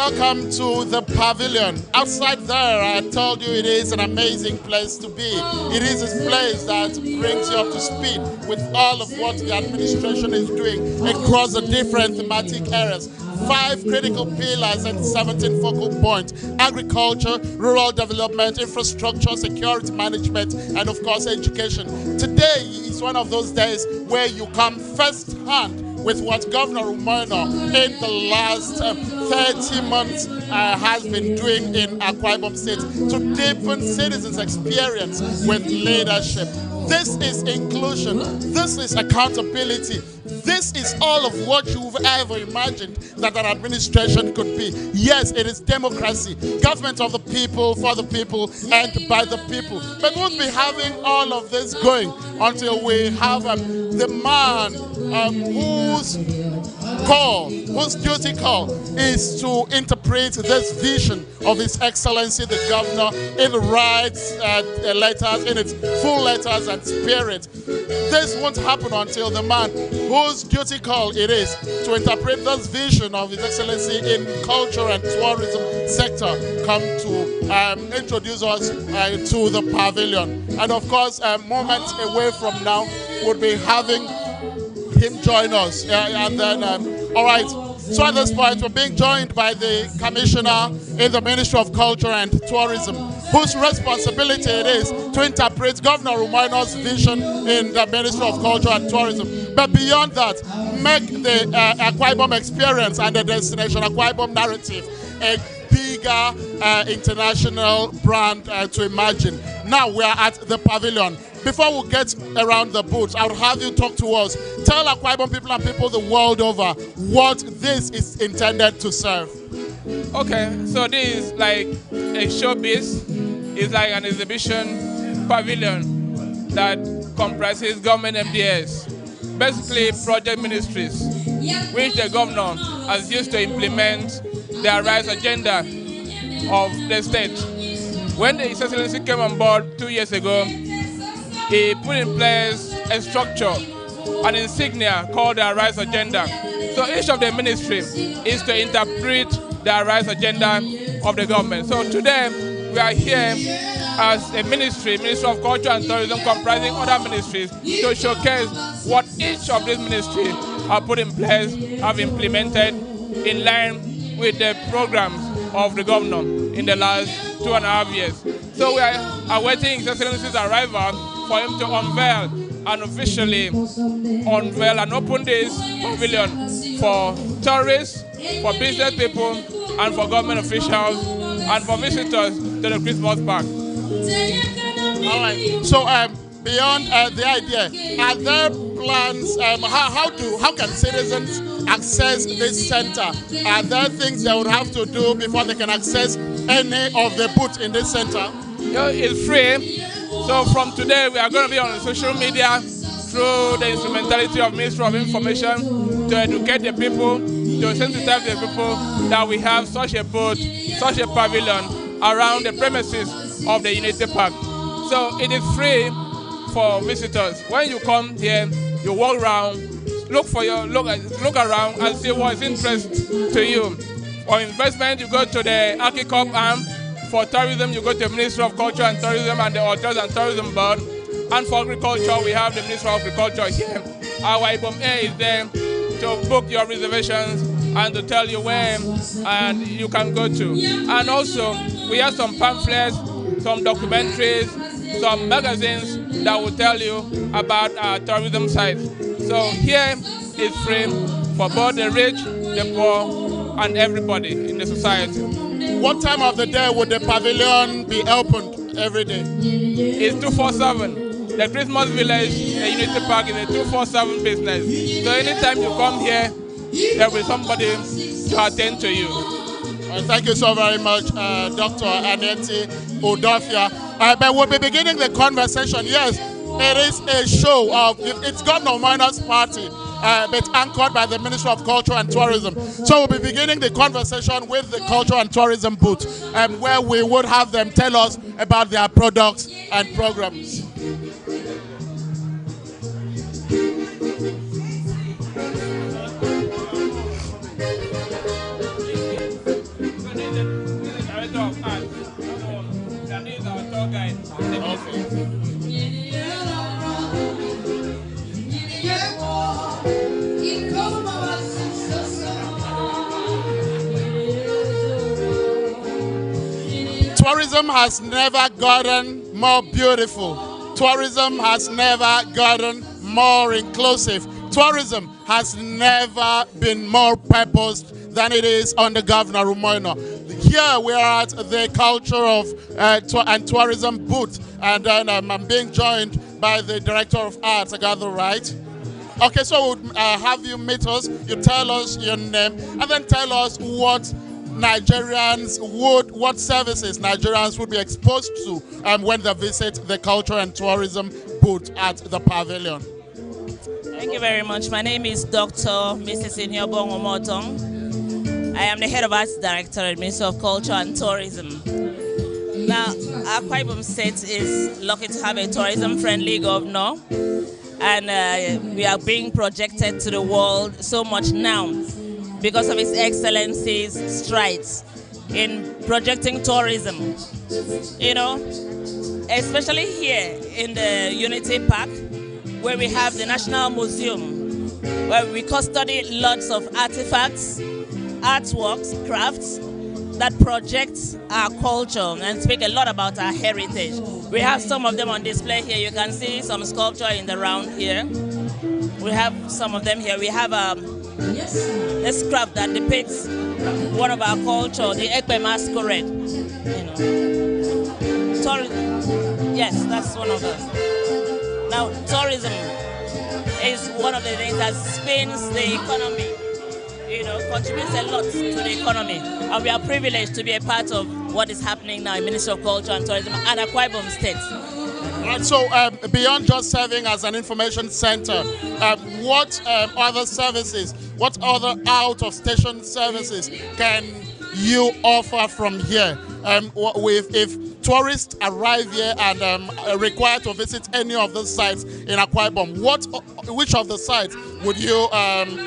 welcome to the Pavilion. Outside there, I told you it is an amazing place to be. It is a place that brings you up to speed with all of what the administration is doing across the different thematic areas. 5 critical pillars and 17 focal points: agriculture, rural development, infrastructure, security management, and of course education. Today is one of those days where you come first hand with what Governor Umo Eno in the last 30 months has been doing in Akwa Ibom State to deepen citizens' experience with leadership. This is inclusion. This is accountability. This is all of what you've ever imagined that an administration could be. Yes, it is democracy, government of the people, for the people, and by the people. But we'll be having all of this going until we have the man whose duty call is to interpret this vision of His Excellency the Governor in the right letters, in its full letters and spirit. This won't happen until the man whose duty call it is to interpret this vision of His Excellency in culture and tourism sector come to introduce us to the Pavilion. And of course, moments away from now, we'll be having him join us. And then, all right. So at this point, we're being joined by the Commissioner in the Ministry of Culture and Tourism, whose responsibility it is to interpret Governor Umo Eno's vision in the Ministry of Culture and Tourism. But beyond that, make the Akwa Ibom experience and the destination Akwa Ibom narrative a bigger international brand to imagine. Now we are at the Pavilion. Before we get around the booth, I would have you talk to us. Tell Akwa Ibom people and people the world over what this is intended to serve. Okay, so this is like a showpiece. It's like an exhibition pavilion that comprises government MDS, basically project ministries, which the governor has used to implement the RISE agenda of the state. When the His Excellency came on board 2 years ago, he put in place a structure, an insignia called the RISE agenda. So each of the ministry is to interpret the RISE agenda of the government. So today we are here as a Ministry of Culture and Tourism comprising other ministries to showcase what each of these ministries have put in place, have implemented in line with the programs of the governor in the last 2.5 years. So we are awaiting His Excellency's arrival for him to unveil and officially unveil and open this pavilion for tourists, for business people, and for government officials, and for visitors to the Christmas park. All right. So beyond the idea, are there plans? How can citizens access this center? Are there things they would have to do before they can access any of the booths in this center? It's free. So from today, we are going to be on social media through the instrumentality of Ministry of Information to educate the people, to sensitize the people that we have such a booth, such a pavilion around the premises of the Unity Park. So it is free for visitors. When you come here, you walk around, look around and see what is interest to you. For investment, you go to the Archicop arm. For tourism, you go to the Ministry of Culture and Tourism and the Hotels and Tourism Board. And for agriculture, we have the Ministry of Agriculture here. Akwa Ibom is there to book your reservations and to tell you where and you can go to. And also, we have some pamphlets, some documentaries, some magazines that will tell you about our tourism sites. So here is free for both the rich, the poor, and everybody in the society. What time of the day would the pavilion be opened every day? It's 247. The Christmas Village, the Unity Park is a 247 business. So anytime you come here, there will be somebody to attend to you. Thank you so very much, Dr. Aneti Udofia. But we'll be beginning the conversation. Yes, it is a show of, it's Governor Umo Eno's party, but anchored by the Ministry of Culture and Tourism. So we'll be beginning the conversation with the Culture and Tourism booth, where we would have them tell us about their products and programs. Tourism has never gotten more beautiful. Tourism has never gotten more inclusive. Tourism has never been more purposed than it is under Governor Umo Eno. Here we are at the Culture of and Tourism booth, and then I'm being joined by the Director of Arts. I got the right. Okay, so we'll have you meet us. You tell us your name, and then tell us what services Nigerians would be exposed to when they visit the Culture and Tourism booth at the Pavilion. Thank you very much. My name is Dr. Mrs. Umo Eno. I am the Head of Arts Director at Ministry of Culture and Tourism. Now, Akwa Ibom State is lucky to have a tourism-friendly governor, and we are being projected to the world so much now because of His Excellency's strides in projecting tourism. You know, especially here in the Unity Park, where we have the National Museum, where we custody lots of artifacts, artworks, crafts that project our culture and speak a lot about our heritage. We have some of them on display here. You can see some sculpture in the round here. We have some of them here. We have a scrap that depicts one of our culture, the Ekpe masquerade. You know, yes, that's one of those. Now, tourism is one of the things that spins the economy. You know, contributes a lot to the economy, and we are privileged to be a part of what is happening now in Ministry of Culture and Tourism and Akwa Ibom State. Right, so beyond just serving as an information center, what other services, what other out-of-station services can you offer from here? If tourists arrive here and are required to visit any of the sites in Akwa Ibom, which of the sites would you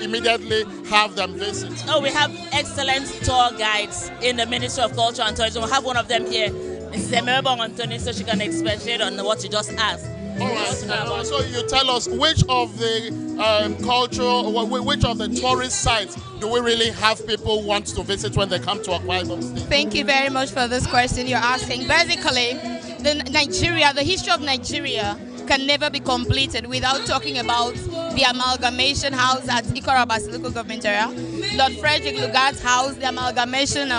immediately have them visit? Oh, we have excellent tour guides in the Ministry of Culture and Tourism. We have one of them here, Mrs. Emebong Anthony, so she can expatiate on what you just asked. All right. So you tell us which of the which of the tourist sites do we really have people want to visit when they come to Akwa Ibom State? Thank you very much for this question you're asking. Basically, the history of Nigeria can never be completed without talking about the Amalgamation House at Ikorabasi local government area, Lord Frederick Lugard's house, the amalgamation.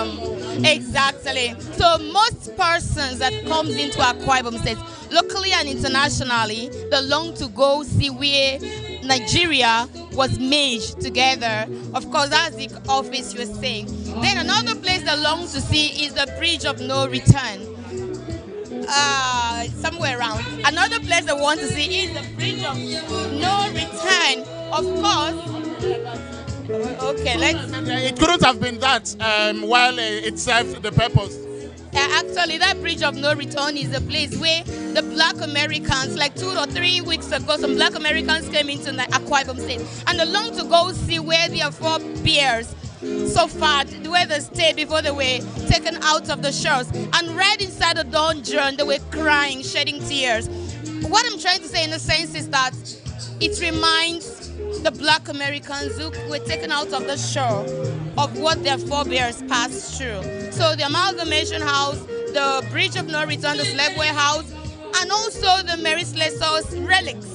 Exactly. So most persons that comes into Akwa Ibom State, locally and internationally, they long to go see where Nigeria was merged together. Of course, that's the office you're saying. Then another place they long to see is the Bridge of No Return. Somewhere around. Another place they want to see is the Bridge of No Return. Of course. Okay, it couldn't have been that while it served the purpose. Actually, that Bridge of No Return is a place where the Black Americans, like 2 or 3 weeks ago, some Black Americans came into Akwa Ibom State and they long to go see where their forebears suffered, where they stayed before they were taken out of the shores. And right inside the dungeon, they were crying, shedding tears. What I'm trying to say in a sense is that it reminds the Black Americans who were taken out of the shore of what their forebears passed through. So the Amalgamation House, the Bridge of No Return, the Slave Warehouse, and also the Mary Slessor's relics.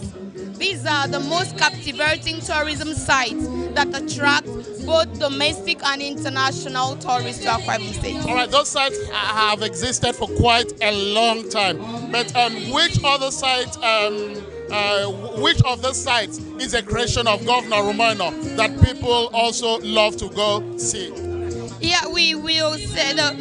These are the most captivating tourism sites that attract both domestic and international tourists to Akwa Ibom State. All right, those sites have existed for quite a long time. But which of the sites is a creation of Governor Umo Eno that people also love to go see? Yeah, we will say the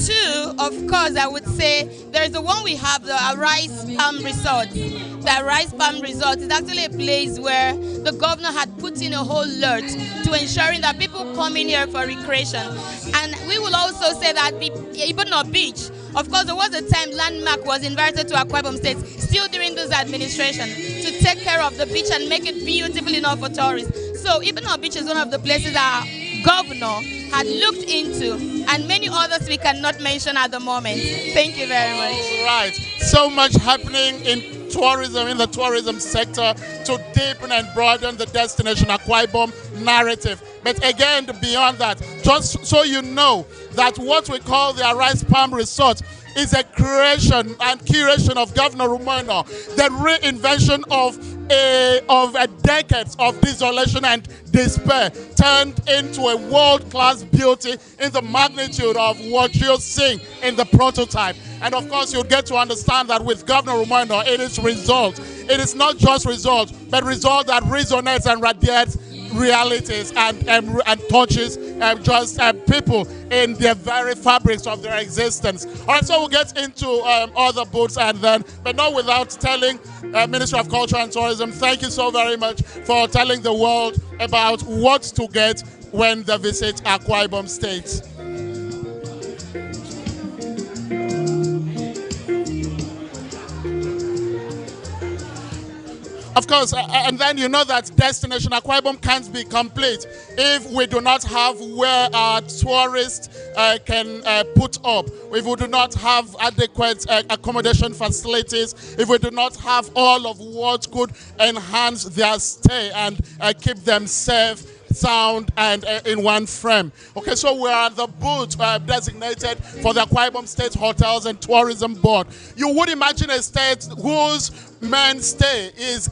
two, of course, I would say there's the one we have, the Arise Palm Resort. The Arise Palm Resort is actually a place where the governor had put in a whole lot to ensuring that people come in here for recreation. And we will also say that Ibono Beach, of course, there was a time Landmark was invited to Akwa Ibom State, still during this administration, to take care of the beach and make it beautiful enough for tourists. So Ibono Beach is one of the places our governor had looked into, and many others we cannot mention at the moment. Thank you very much. All right. So much happening in tourism, in the tourism sector, to deepen and broaden the destination Akwa Ibom narrative. But again, beyond that, just so you know that what we call the Arise Palm Resort is a creation and curation of Governor Umo Eno, the reinvention of a decades of desolation and despair turned into a world-class beauty in the magnitude of what you're seeing in the prototype. And of course, you'll get to understand that with Governor Umo Eno, it is result. It is not just result, but result that resonates and radiates realities and touches people in their very fabrics of their existence. All right, so we'll get into other books, and then, but not without telling Ministry of Culture and Tourism, thank you so very much for telling the world about what to get when they visit Akwa Ibom State. Of course, and then you know that Destination Akwa Ibom can't be complete if we do not have where our tourists can put up, if we do not have adequate accommodation facilities, if we do not have all of what could enhance their stay and keep them safe, sound, and in one frame. Okay, so we are the booth designated for the Akwa Ibom State Hotels and Tourism Board. You would imagine a state whose mainstay is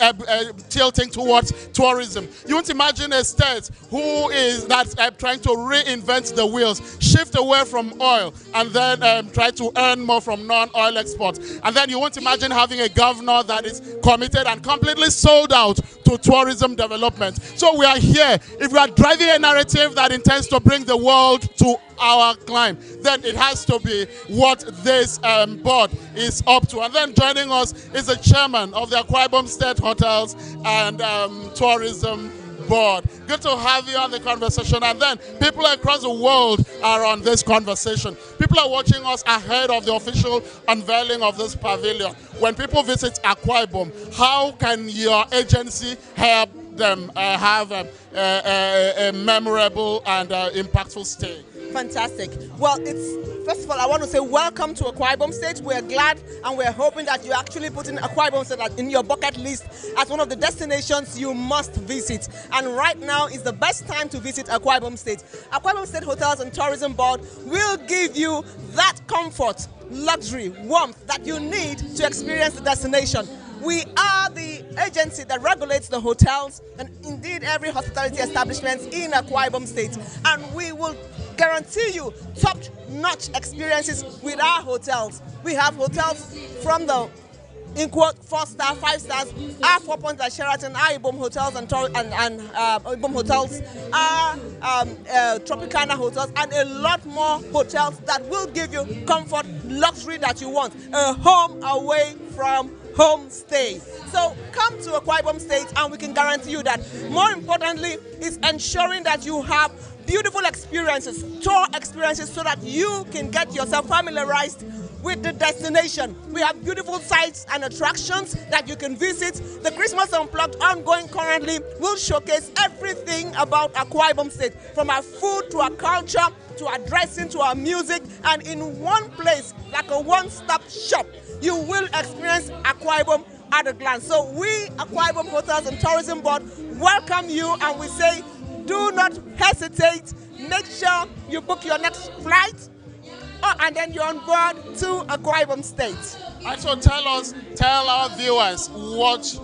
tilting towards tourism. You won't imagine a state who is trying to reinvent the wheels, shift away from oil, and then try to earn more from non-oil exports. And then you won't imagine having a governor that is committed and completely sold out to tourism development. So we are here. If we are driving a narrative that intends to bring the world to our climb, then it has to be what this board is up to. And then joining us is the chairman of the Akwa Ibom State Hotels and Tourism Board. Good to have you on the conversation. And then people across the world are on this conversation. People are watching us ahead of the official unveiling of this pavilion. When people visit Akwa Ibom, how can your agency help them have a memorable and impactful stay? Fantastic. Well, first of all, I want to say welcome to Akwa Ibom State. We're glad and we're hoping that you actually put in Akwa Ibom State in your bucket list as one of the destinations you must visit. And right now is the best time to visit Akwa Ibom State. Akwa Ibom State Hotels and Tourism Board will give you that comfort, luxury, warmth that you need to experience the destination. We are the agency that regulates the hotels and indeed every hospitality establishment in Akwa Ibom State. And we will guarantee you top-notch experiences with our hotels. We have hotels from the, in quote, 4-star, 5 stars, our 4 points at Sheraton, our Ibom Hotels and Ibom Hotels, our Tropicana Hotels, and a lot more hotels that will give you comfort, luxury that you want. A home away from home stay. So come to Akwa Ibom State and we can guarantee you that. More importantly, is ensuring that you have beautiful experiences, tour experiences, so that you can get yourself familiarized with the destination. We have beautiful sites and attractions that you can visit. The Christmas Unplugged ongoing currently will showcase everything about Akwa Ibom State, from our food to our culture to our dressing to our music, and in one place, like a one-stop shop, you will experience Akwa Ibom at a glance. So we, Akwa Ibom Hotels and Tourism Board, welcome you, and we say, do not hesitate. Make sure you book your next flight, and then you're on board to Akwa Ibom State. And so tell our viewers what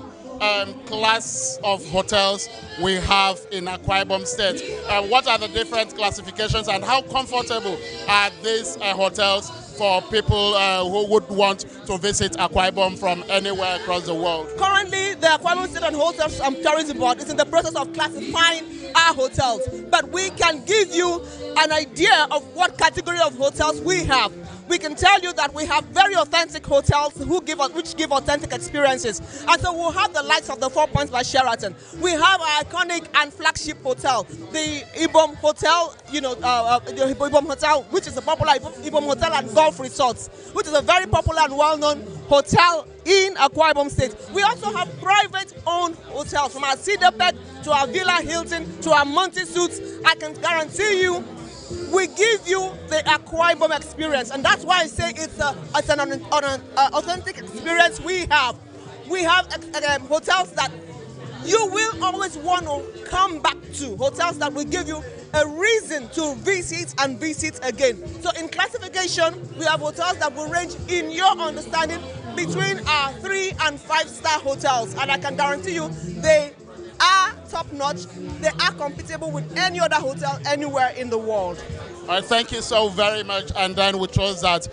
class of hotels we have in Akwa Ibom State. What are the different classifications and how comfortable are these hotels for people who would want to visit Akwa Ibom from anywhere across the world? Currently, the Akwa Ibom State and Hotels and Tourism Board is in the process of classifying our hotels, but we can give you an idea of what category of hotels we have. We can tell you that we have very authentic hotels which give authentic experiences. And so we'll have the likes of the 4 Points by Sheraton. We have our iconic and flagship hotel, the Ibom Hotel, the Ibom Hotel, which is a popular Ibom Hotel and Golf Resorts, which is a very popular and well-known hotel in Akwa Ibom State. We also have private-owned hotels, from our Cedar Bed to our Villa Hilton to our Monty Suites. I can guarantee you, we give you the Akwa Ibom experience, and that's why I say it's an authentic experience we have. We have hotels that you will always want to come back to hotels that will give you a reason to visit and visit again. So in classification, we have hotels that will range, in your understanding, between our 3 and 5-star hotels. And I can guarantee you, they are top-notch. They are compatible with any other hotel anywhere in the world. All right, thank you so very much. And then we trust that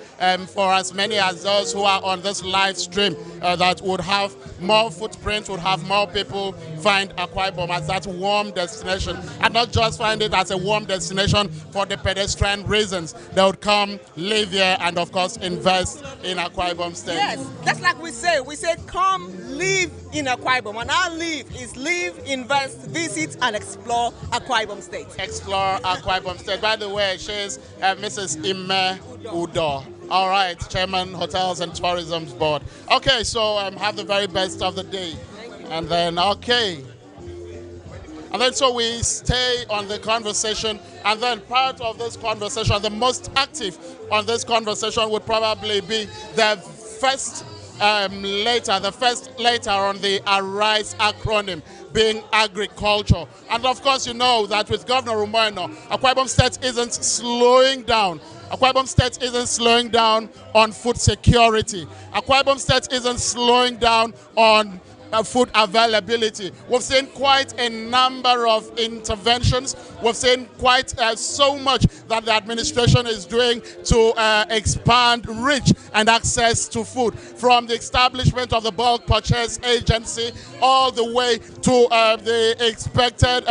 for as many as those who are on this live stream that would have more footprints, would have more people find Akwa Ibom as that warm destination. And not just find it as a warm destination for the pedestrian reasons. They would come, live here, and of course invest in Akwa Ibom State. Yes, that's like we say come live in Akwa Ibom. And our live is live, invest, visit, and explore Akwa Ibom State. Explore Akwa Ibom State. By the way, she's Mrs. Umo Eno. All right, Chairman, Hotels and Tourism Board. Okay, so have the very best of the day. And then, okay. And then so we stay on the conversation. And then part of this conversation, the most active on this conversation would probably be the first letter on the ARISE acronym, being agriculture. And of course, you know that with Governor Umo Eno, Akwa Ibom State isn't slowing down. Akwa Ibom State isn't slowing down on food security. Akwa Ibom State isn't slowing down on food availability. We've seen quite a number of interventions. We've seen quite so much that the administration is doing to expand reach and access to food, from the establishment of the bulk purchase agency all the way to the expected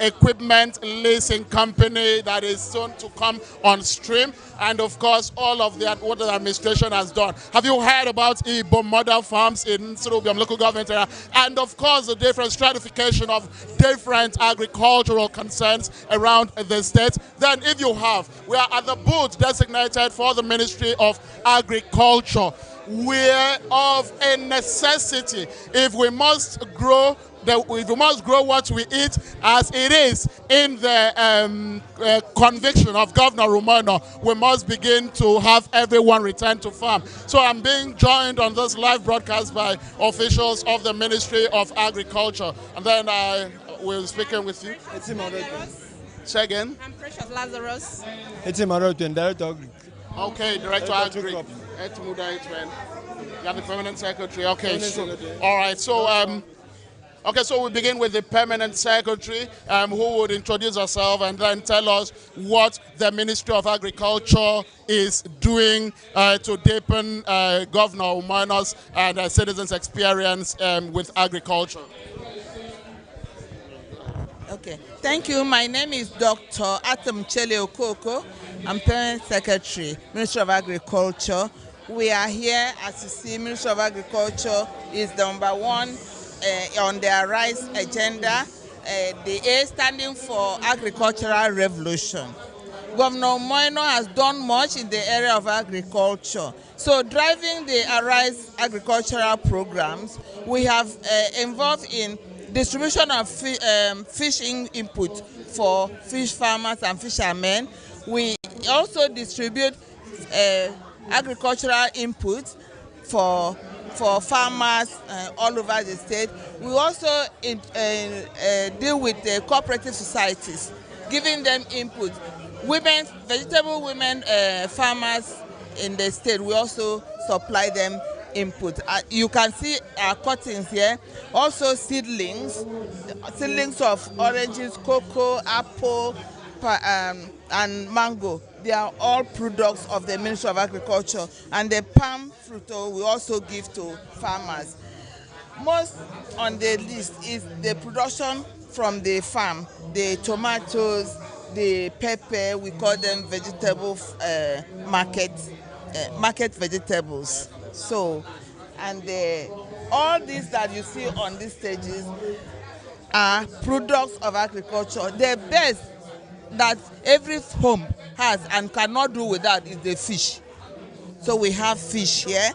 equipment leasing company that is soon to come on stream, and of course all of that what the administration has done. Have you heard about Ibom model farms in Surubiam local government area, and of course the different stratification of different agricultural concerns around the state? Then if you have, we are at the booth designated for the Ministry of Agriculture. We're of a necessity. If we must grow what we eat, as it is in the conviction of Governor Umo Eno, we must begin to have everyone return to farm. So I'm being joined on this live broadcast by officials of the Ministry of Agriculture. And then I will be speaking with you. Say again. I'm Precious Lazarus. Okay, Director Agri. You are the Permanent Secretary. Okay. All right. So okay, so we begin with the Permanent Secretary, who would introduce herself and then tell us what the Ministry of Agriculture is doing to deepen Governor Umo Eno's and citizens' experience with agriculture. Okay, thank you. My name is Dr. Atom Chele Okoko. I'm Permanent Secretary, Ministry of Agriculture. We are here, as you see, Ministry of Agriculture is the #1 on the ARISE agenda, the A standing for Agricultural Revolution. Governor Umo Eno has done much in the area of agriculture. So driving the ARISE agricultural programs, we have involved in distribution of fishing input for fish farmers and fishermen. We also distribute agricultural input for farmers all over the state. We also deal with the cooperative societies, giving them input. Vegetable women farmers in the state, we also supply them input. You can see our cuttings here, also seedlings of oranges, cocoa, apple, and mango. They are all products of the Ministry of Agriculture, and the palm fruit we also give to farmers. Most on the list is the production from the farm, the tomatoes, the pepper, we call them vegetable market vegetables. So, and all these that you see on these stages are products of agriculture. The best that every home has and cannot do without is the fish. So we have fish here.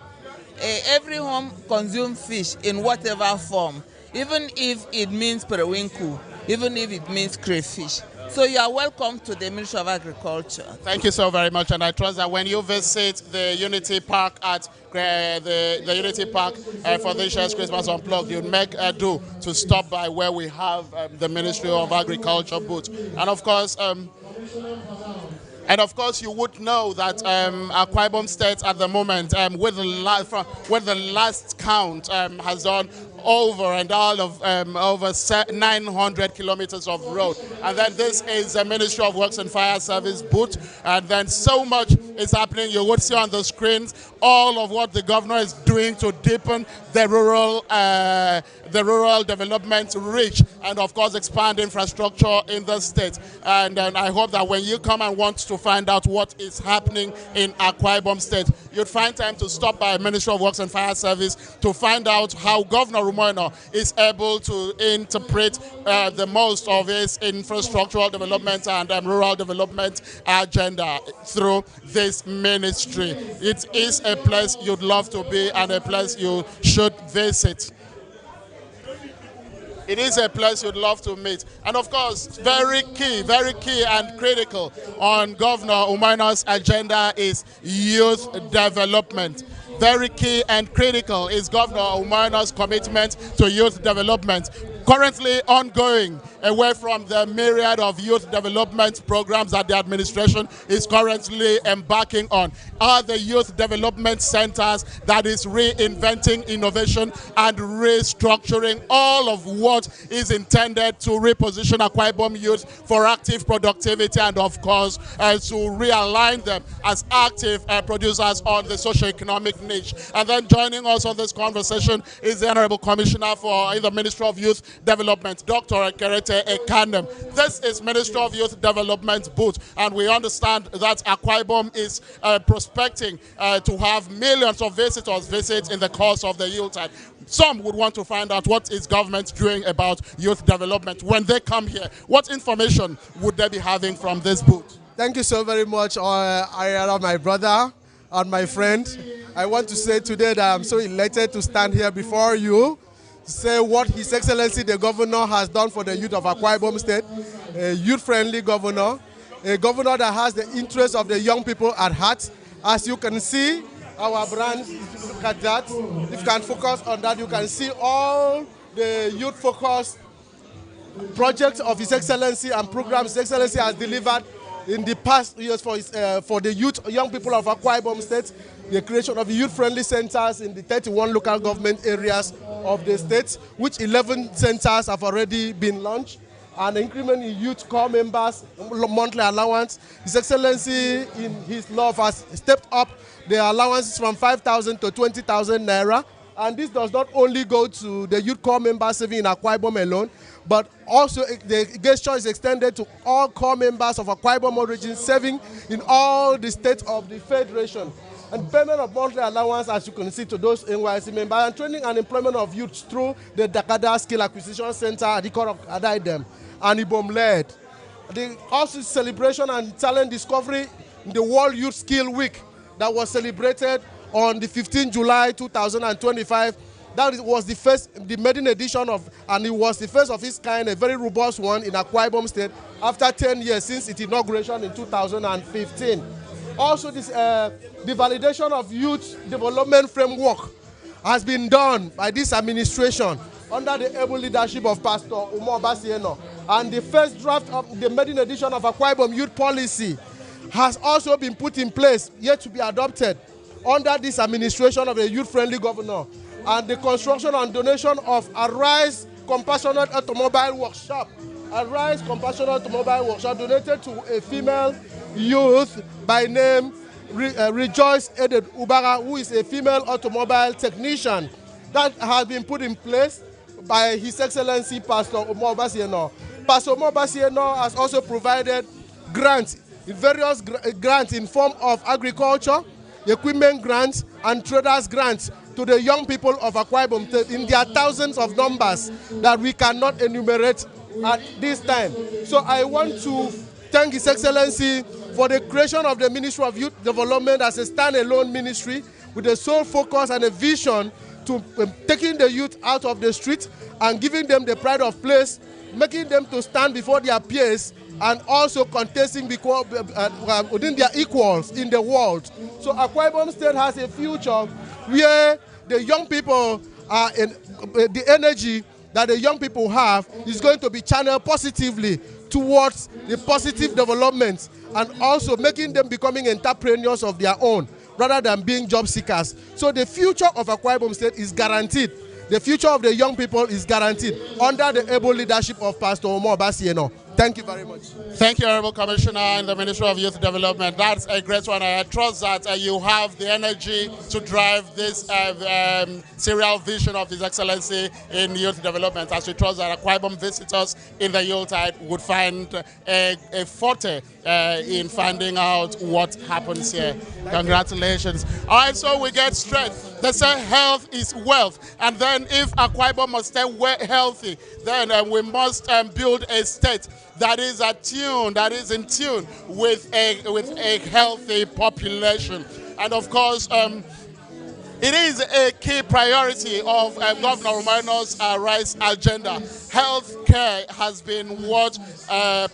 Every home consumes fish in whatever form, even if it means periwinkle, even if it means crayfish. So you are welcome to the Ministry of Agriculture. Thank you so very much, and I trust that when you visit the Unity Park at the Unity Park for this year's Christmas Unplugged, you'll make a do to stop by where we have the Ministry of Agriculture booth. And of course, you would know that Akwa Ibom State at the moment, with the last count, has done over 900 kilometers of road. And then this is the Ministry of Works and Fire Service booth. And then so much is happening. You would see on the screens all of what the governor is doing to deepen the rural development reach, and of course expand infrastructure in the state. And I hope that when you come and want to find out what is happening in Akwa Ibom State, you'd find time to stop by Ministry of Works and Fire Service to find out how Governor Umo Eno is able to interpret the most of his infrastructural development and rural development agenda through this ministry. It is a place you'd love to be and a place you should visit. It is a place you'd love to meet. And of course, very key and critical on Governor Umo Eno's agenda is youth development. Very key and critical is Governor Umo Eno's commitment to youth development. Currently ongoing, away from the myriad of youth development programs that the administration is currently embarking on, are the youth development centers that is reinventing innovation and restructuring all of what is intended to reposition Akwa Ibom youth for active productivity and of course to realign them as active producers on the socio-economic niche. And then joining us on this conversation is the Honorable Commissioner for the Ministry of Youth Development, Dr. Ekerete Ekanem. This is Ministry of Youth Development booth, and we understand that Akwa Ibom is prospecting to have millions of visitors visit in the course of the Yuletide. Some would want to find out what is government doing about youth development. When they come here, what information would they be having from this booth? Thank you so very much, Ayala, my brother and my friend. I want to say today that I'm so elated to stand here before you to say what His Excellency the Governor has done for the youth of Akwa Ibom State, a youth-friendly governor, a governor that has the interests of the young people at heart. As you can see, our brand, if you look at that, if you can focus on that, you can see all the youth-focused projects of His Excellency and programs His Excellency has delivered in the past years for the young people of Akwa Ibom State, the creation of youth-friendly centers in the 31 local government areas of the state, which 11 centers have already been launched, and the increment in youth corps members monthly allowance. His Excellency, in his love, has stepped up the allowances from 5,000 to 20,000 naira. And this does not only go to the youth corps members serving in Akwa Ibom alone, but also the gesture is extended to all corps members of Akwa Ibom origin serving in all the states of the Federation. And payment of monthly allowance, as you can see, to those NYC members, and training and employment of youth through the Dakada Skill Acquisition Center at the Court of Adaidem and Ibom-led. The also celebration and talent discovery in the World Youth Skill Week that was celebrated on the 15th July 2025. That was the maiden edition of, and it was the first of its kind, a very robust one in Akwa Ibom State after 10 years since its inauguration in 2015. Also, the validation of youth development framework has been done by this administration under the able leadership of Pastor Umo Eno. And the first draft of the maiden edition of Akwa Ibom Youth Policy has also been put in place, yet to be adopted, under this administration of a youth-friendly governor. And the construction and donation of Arise Compassionate Automobile Workshop. Arise Compassionate Automobile Workshop donated to a female youth by name Rejoice Eded Ubara, who is a female automobile technician. That has been put in place by His Excellency Pastor Umo Eno. Pastor Umo Eno has also provided grants, various grants in form of agriculture, equipment grants, and traders grants to the young people of Akwa Ibom State in their thousands of numbers that we cannot enumerate at this time. So I want to thank His Excellency for the creation of the Ministry of Youth Development as a standalone ministry with a sole focus and a vision to taking the youth out of the street and giving them the pride of place, making them to stand before their peers and also contesting within their equals in the world. So Akwa Ibom State has a future where the young people are in the energy that the young people have is going to be channeled positively towards the positive development and also making them becoming entrepreneurs of their own rather than being job seekers. So the future of Akwa Ibom State is guaranteed. The future of the young people is guaranteed under the able leadership of Pastor Umo Eno. Thank you very much. Thank you, Honorable Commissioner in the Ministry of Youth Development. That's a great one. I trust that you have the energy to drive this serial vision of His Excellency in youth development. As we trust that Akwa Ibom visitors in the Yuletide would find a forte in finding out what happens here. Congratulations. All right, so we get straight. They say health is wealth. And then if Akwa Ibom must stay healthy, then we must build a state that is attuned, that is in tune with a healthy population. And of course, it is a key priority of Governor Romano's Rice agenda. Health care has been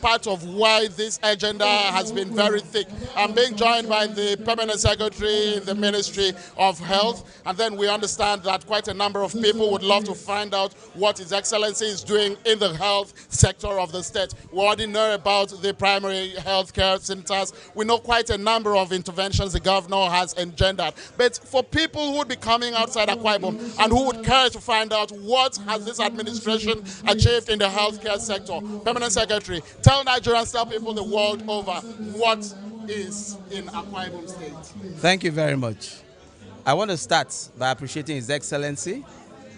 part of why this agenda has been very thick. I'm being joined by the Permanent Secretary in the Ministry of Health, and then we understand that quite a number of people would love to find out what His Excellency is doing in the health sector of the state. We already know about the primary health care centers. We know quite a number of interventions the governor has engendered. But for people who would be coming outside Akwa Ibom and who would care to find out what has this administration achieved in the healthcare sector, Permanent Secretary, tell Nigerians, tell people the world over what is in Akwa Ibom State. Thank you very much. I want to start by appreciating His Excellency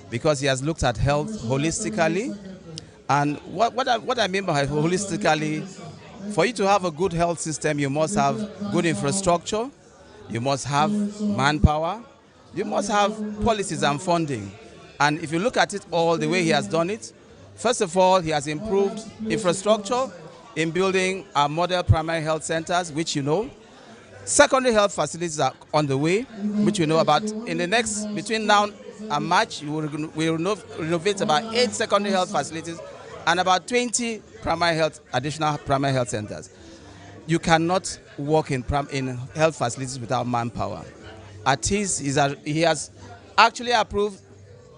because he has looked at health holistically. And what I mean by holistically, for you to have a good health system, you must have good infrastructure, you must have manpower, you must have policies and funding. And if you look at it all the way he has done it, first of all, he has improved infrastructure in building our model primary health centers, which you know. Secondary health facilities are on the way, which we know about. In the next, between now and March, we will renovate about 8 secondary health facilities and about 20 additional primary health centers. You cannot work in health facilities without manpower. He has actually approved,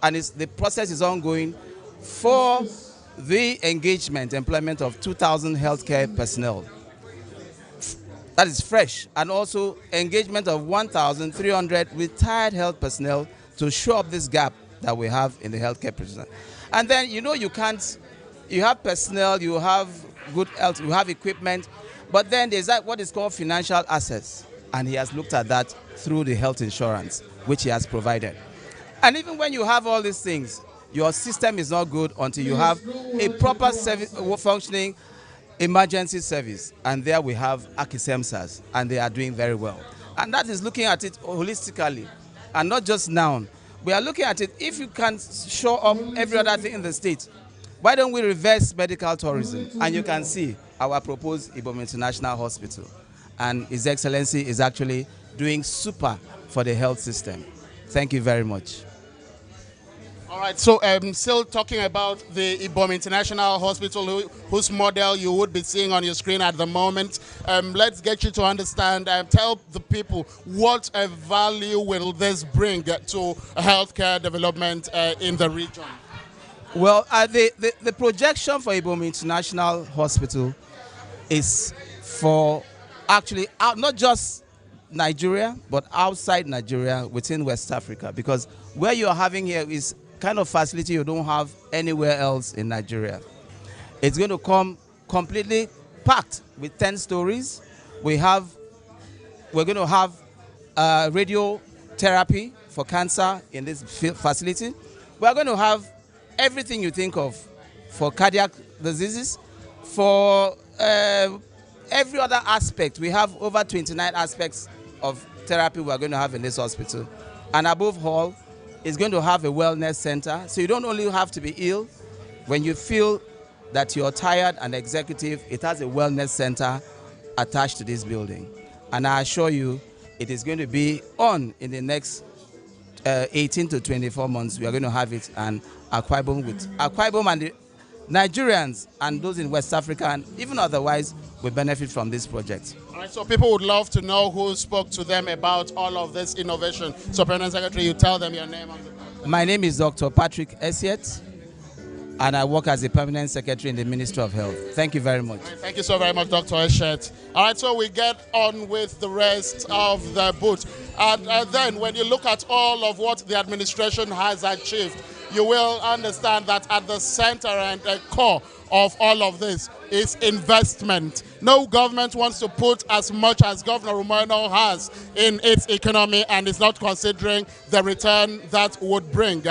and the process is ongoing, for the employment of 2,000 healthcare personnel. That is fresh. And also engagement of 1,300 retired health personnel to show up this gap that we have in the healthcare personnel. And then, you have personnel, you have good health, you have equipment, but then there's what is called financial assets. And he has looked at that through the health insurance, which he has provided. And even when you have all these things, your system is not good until you have a proper functioning emergency service. And there we have AKISEMSAs, and they are doing very well. And that is looking at it holistically, and not just now. We are looking at it, if you can show up every other thing in the state, why don't we reverse medical tourism? And you can see our proposed Ibom International Hospital. And His Excellency is actually doing super for the health system. Thank you very much. All right, so still talking about the Ibom International Hospital, whose model you would be seeing on your screen at the moment. Let's get you to understand and tell the people what value will this bring to healthcare development in the region. Well, the projection for Ibom International Hospital is for actually not just Nigeria, but outside Nigeria, within West Africa, because where you're having here is kind of facility you don't have anywhere else in Nigeria. It's going to come completely packed with 10 stories. We're going to have radiotherapy for cancer in this facility. We're going to have everything you think of for cardiac diseases, for every other aspect. We have over 29 aspects of therapy we are going to have in this hospital. And above all, it's going to have a wellness center. So you don't only have to be ill. When you feel that you're tired and executive, it has a wellness center attached to this building. And I assure you, it is going to be on in the next 18 to 24 months. We are going to have it, and Akwa Ibom and Nigerians and those in West Africa and even otherwise will benefit from this project. All right, so people would love to know who spoke to them about all of this innovation. So, Permanent Secretary, you tell them your name. My name is Dr. Patrick Essiet, and I work as a Permanent Secretary in the Ministry of Health. Thank you very much. Thank you so very much, Dr. Essiet. All right, so we get on with the rest of the booth. And then when you look at all of what the administration has achieved, you will understand that at the center and the core of all of this is investment. No government wants to put as much as Governor Umo Eno has in its economy and is not considering the return that would bring.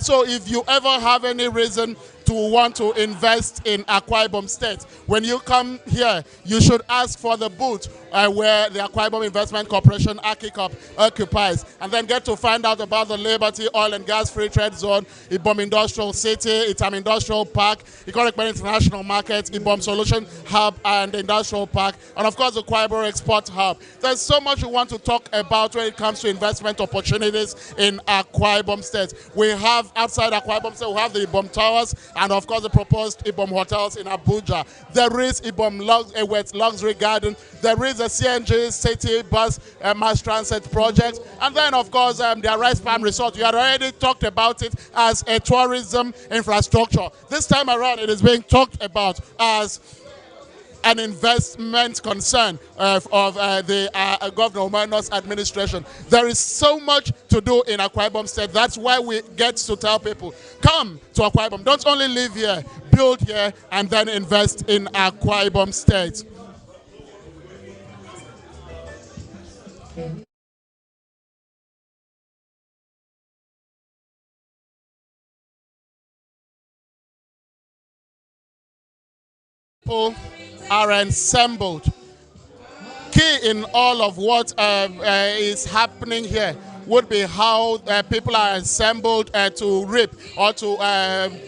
So if you ever have any reason to want to invest in Akwa Ibom State, when you come here, you should ask for the booth where the Akwa Ibom Investment Corporation AKICOP occupies, and then get to find out about the Liberty Oil and Gas Free Trade Zone, Ibom Industrial City, Itam Industrial Park, Economic International Market, Ibom Solution Hub and Industrial Park, and of course the Akwa Ibom Export Hub. There's so much we want to talk about when it comes to investment opportunities in Akwa Ibom State. We have outside Akwa Ibom State, we have the Ibom Towers, and of course the proposed Ibom Hotels in Abuja. There is Ibom Luxury Garden. There is a CNG City Bus Mass Transit project. And then of course the Rice Palm Resort. We had already talked about it as a tourism infrastructure. This time around it is being talked about as an investment concern of the Governor Umo Eno's administration. There is so much to do in Akwa Ibom State. That's why we get to tell people, come to Akwa Ibom. Don't only live here, build here, and then invest in Akwa Ibom State. People are assembled. Key in all of what is happening here would be how people are assembled to reap or to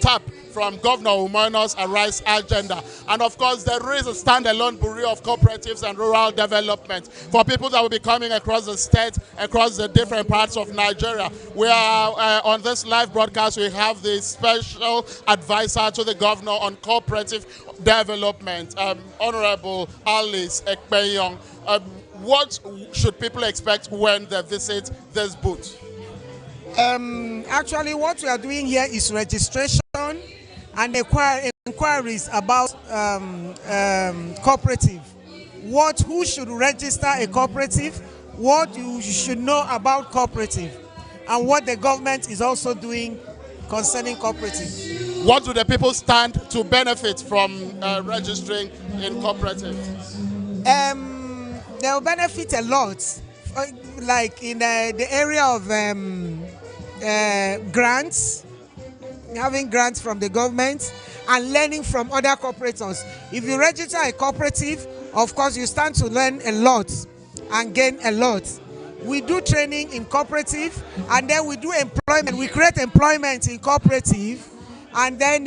tap from Governor Umo Eno's Arise agenda. And of course, there is a standalone Bureau of Cooperatives and Rural Development for people that will be coming across the state, across the different parts of Nigeria. We are on this live broadcast, we have the special advisor to the governor on cooperative development, Honorable Alice Ekpenyong. What should people expect when they visit this booth? Actually, what we are doing here is registration and inquiries about cooperative. Who should register a cooperative, what you should know about cooperative, and what the government is also doing concerning cooperative. What do the people stand to benefit from registering in cooperative? They will benefit a lot, like in the area of grants, having grants from the government and learning from other cooperators. If you register a cooperative, of course you stand to learn a lot and gain a lot. We do training in cooperative, and then we do employment. We create employment in cooperative, and then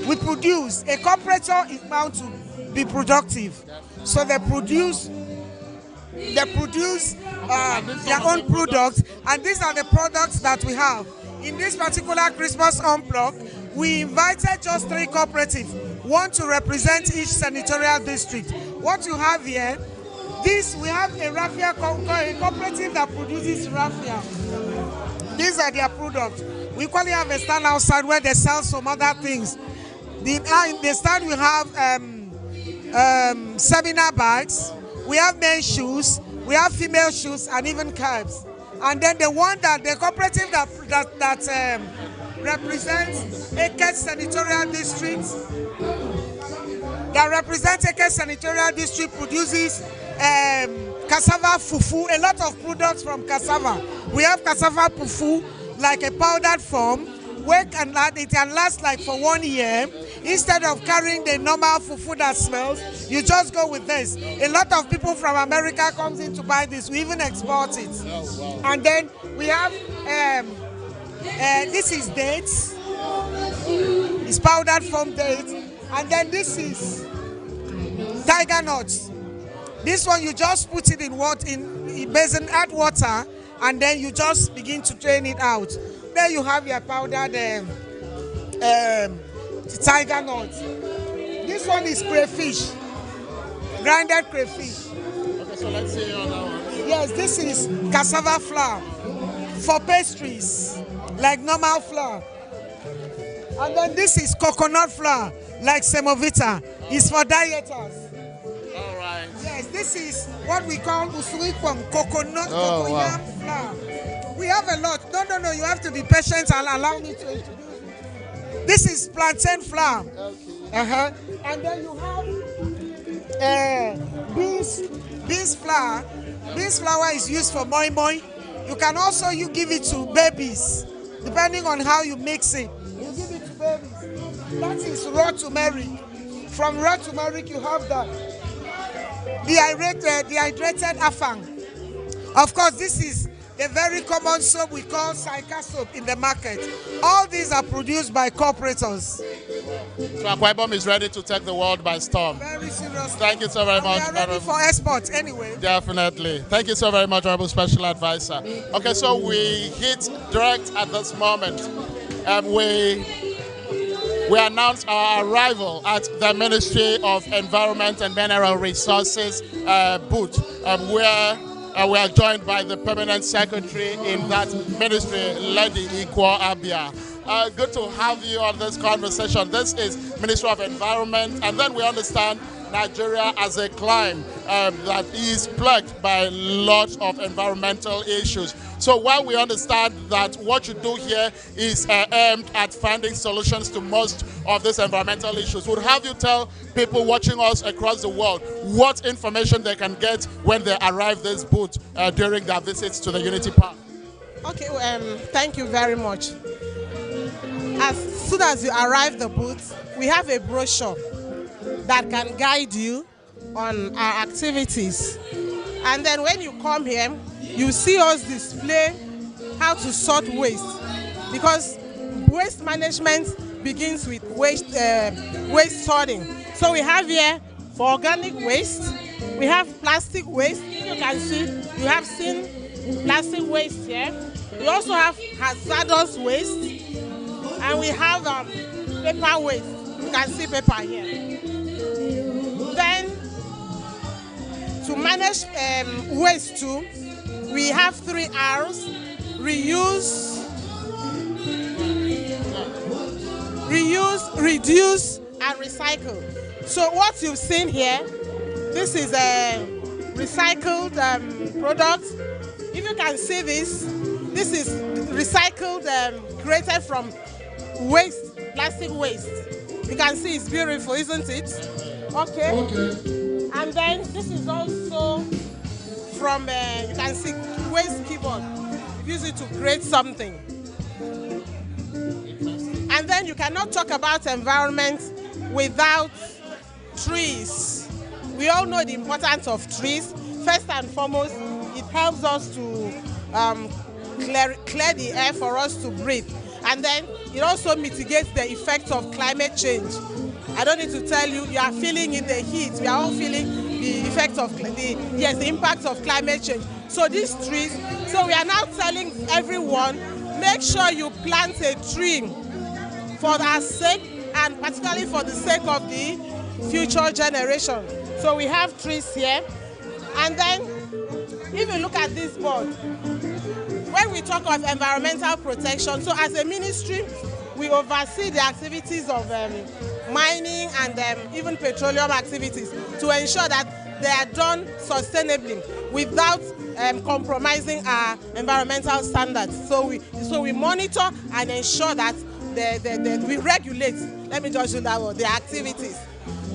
we produce. A cooperator is bound to be productive, so they produce their own products, and these are the products that we have. In this particular Christmas Unplugged, we invited just 3 cooperatives, one to represent each senatorial district. What you have here, we have a raffia cooperative that produces raffia. These are their products. We equally have a stand outside where they sell some other things. In the stand we have seminar bags, we have men's shoes, we have female shoes, and even caps. And then the cooperative that represents Eket Senatorial District, produces cassava fufu, a lot of products from cassava. We have cassava fufu, like a powdered form, where it can last like for 1 year. Instead of carrying the normal fufu that smells, you just go with this. A lot of people from America comes in to buy this. We even export it. Oh, wow. And then we have this is dates. It's powdered from dates. And then this is tiger nuts. This one you just put it in basin, add water, and then you just begin to drain it out. There you have your powdered tiger nut. This one is crayfish, grinded crayfish. Okay, so let's see on that one. Yes, this is cassava flour for pastries, like normal flour. And then this is coconut flour, like semovita. It's for dieters. All right. Yes, this is what we call usuipom, coconut wow. flour. We have a lot. No, you have to be patient and allow me to introduce you. This is plantain flour. Okay. And then you have beans flour. Beans flour is used for moi moi. You can also give it to babies, depending on how you mix it. You give it to babies. That is raw turmeric. From raw turmeric, you have that. Dehydrated afang. Of course, this is the very common soap we call Saika soap in the market. All these are produced by corporators. So Akwa Ibom is ready to take the world by storm. Very serious. Thank you so very much. We are ready for export anyway. Definitely. Thank you so very much, Honorable Special Advisor. Okay, so we hit direct at this moment. We announced our arrival at the Ministry of Environment and Mineral Resources booth, where we are joined by the Permanent Secretary in that ministry, Lady Akwa Ibom. Good to have you on this conversation. This is Ministry of Environment, and then we understand Nigeria as a clime that is plagued by lots of environmental issues. So while we understand that what you do here is aimed at finding solutions to most of these environmental issues, would have you tell people watching us across the world what information they can get when they arrive this booth during their visits to the Unity Park? Okay, thank you very much. As soon as you arrive the booth, we have a brochure that can guide you on our activities. And then when you come here, you see us display how to sort waste, because waste management begins with waste sorting. So we have here for organic waste, we have plastic waste. You can see, you have seen plastic waste here. We also have hazardous waste, and we have paper waste. You can see paper here. Then, to manage waste too, we have 3 R's: reuse, reduce, and recycle. So what you've seen here, this is a recycled product. If you can see this is recycled, created from waste, plastic waste. You can see it's beautiful, isn't it? Okay. And then this is also from, you can see, waste keyboard. You use it to create something. And then you cannot talk about environment without trees. We all know the importance of trees. First and foremost, it helps us to clear the air for us to breathe. And then it also mitigates the effects of climate change. I don't need to tell you, you are feeling in the heat. We are all feeling the effects of the impact of climate change. So these trees, so we are now telling everyone, make sure you plant a tree for our sake, and particularly for the sake of the future generation. So we have trees here. And then, if you look at this board, when we talk of environmental protection, so as a ministry, we oversee the activities of mining and even petroleum activities to ensure that they are done sustainably without compromising our environmental standards. So we monitor and ensure that we regulate, let me just use that word, the activities.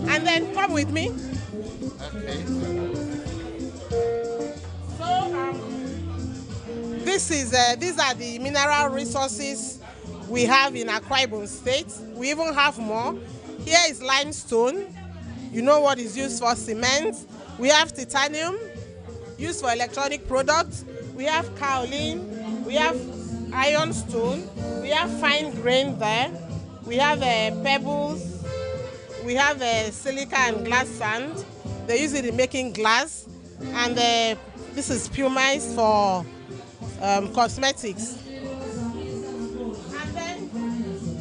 And then come with me. Okay. So these are the mineral resources we have in Akwa Ibom State. We even have more. Here is limestone. You know what is used for cement. We have titanium, used for electronic products. We have kaolin. We have ironstone. We have fine grain there. We have pebbles. We have silica and glass sand. They use it in making glass. And this is pumice for cosmetics. And then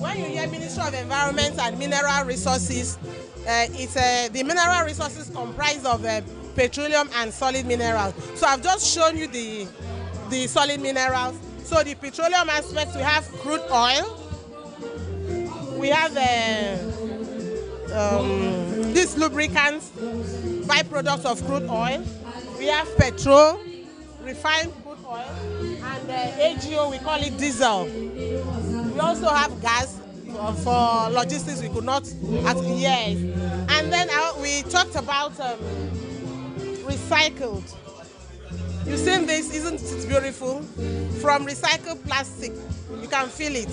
When you hear Ministry of Environment and Mineral Resources, the mineral resources comprise of petroleum and solid minerals. So I've just shown you the solid minerals. So the petroleum aspect, we have crude oil. We have these lubricants, byproducts of crude oil. We have petrol, refined crude oil, and AGO, we call it diesel. We also have gas for logistics. We could not, yes. And then we talked about recycled. You've seen this, isn't it beautiful? From recycled plastic, you can feel it,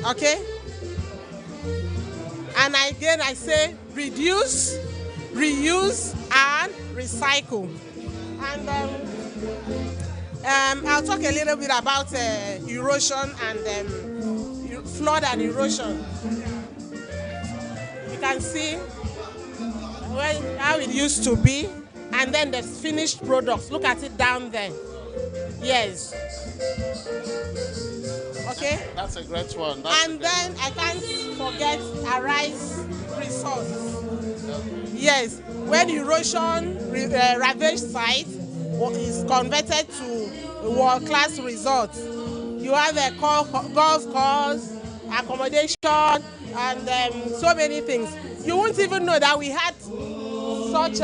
okay? And again, I say reduce, reuse, and recycle. And I'll talk a little bit about erosion and flood and erosion. You can see how it used to be, and then the finished products. Look at it down there. Yes. Okay? That's a great one. And then I can't forget Arise resource. Yes, when erosion ravaged site is converted to a world-class resort. You have a golf course, accommodation, and so many things. You won't even know that we had such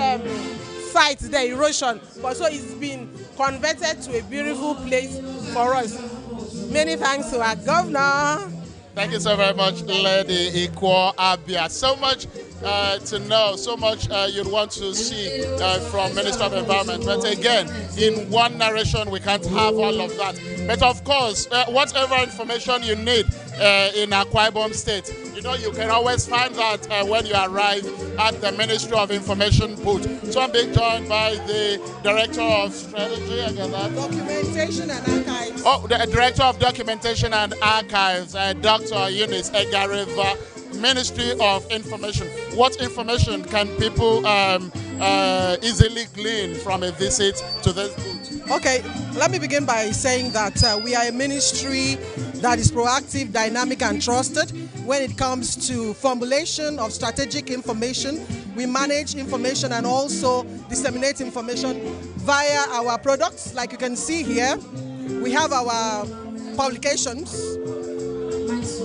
sites, the erosion, but so it's been converted to a beautiful place for us. Many thanks to our governor. Thank you so very much, Lady Akwa Abia. So much to know, so much you'd want to see from Minister of Environment. But again, in one narration, we can't have all of that. But of course, whatever information you need in Akwa Ibom State, you know, you can always find that when you arrive at the Ministry of Information booth. So I'm being joined by the Director of Strategy, Documentation and Archives. Oh, the Director of Documentation and Archives, Dr. Eunice Egareva, Ministry of Information. What information can people easily glean from a visit to this booth? Okay, let me begin by saying that we are a ministry that is proactive, dynamic, and trusted when it comes to formulation of strategic information. We manage information and also disseminate information via our products. Like you can see here, we have our publications.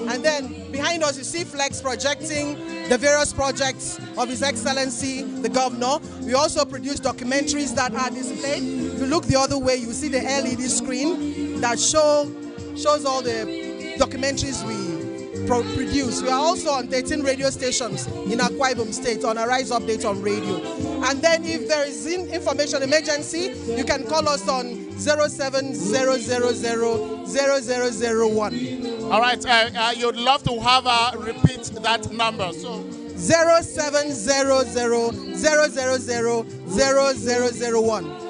And then behind us, you see Flex projecting the various projects of His Excellency, the Governor. We also produce documentaries that are displayed. If you look the other way, you see the LED screen that shows all the documentaries we produce. We are also on 13 radio stations in Akwa Ibom State on Arise Update on radio. And then if there is information emergency, you can call us on 070000001. All right, you'd love to have repeat that number. So 07000000001.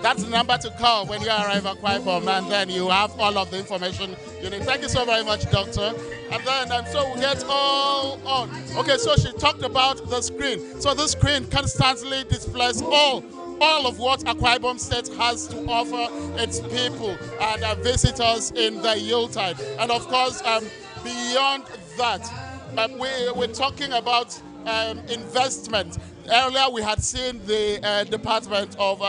That's the number to call when you arrive at Akwa Ibom, and then you have all of the information you need. Thank you so very much, Doctor. And then, so we get all on. Okay, so she talked about the screen. So the screen constantly displays all of what Akwa Ibom State has to offer its people and visitors in the Yuletide. And of course, beyond that, we're talking about investment. Earlier, we had seen the Department of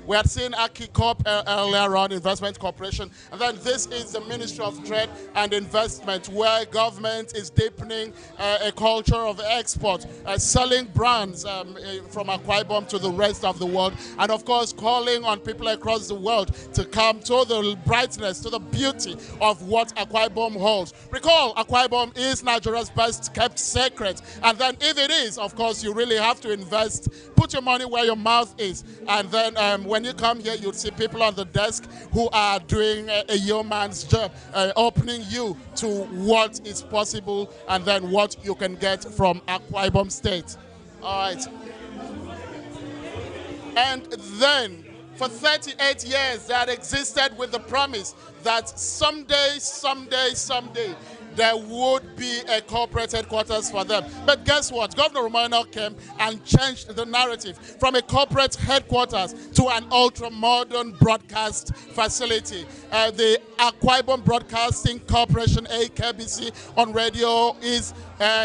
we had seen Akicorp earlier on, Investment Corporation, and then this is the Ministry of Trade and Investment, where government is deepening a culture of export, selling brands from Akwa Ibom to the rest of the world, and of course calling on people across the world to come to the brightness, to the beauty of what Akwa Ibom holds. Recall, Akwa Ibom is Nigeria's best kept secret, and then if it is, of course, you really have to invest, put your money where your mouth is, and then when you come here, you'll see people on the desk who are doing a yeoman's job, opening you to what is possible and then what you can get from Akwa Ibom State. All right. And then, for 38 years, that existed with the promise that someday, there would be a corporate headquarters for them. But guess what? Governor Umo Eno came and changed the narrative from a corporate headquarters to an ultra-modern broadcast facility. The Akwa Ibom Broadcasting Corporation, AKBC, on radio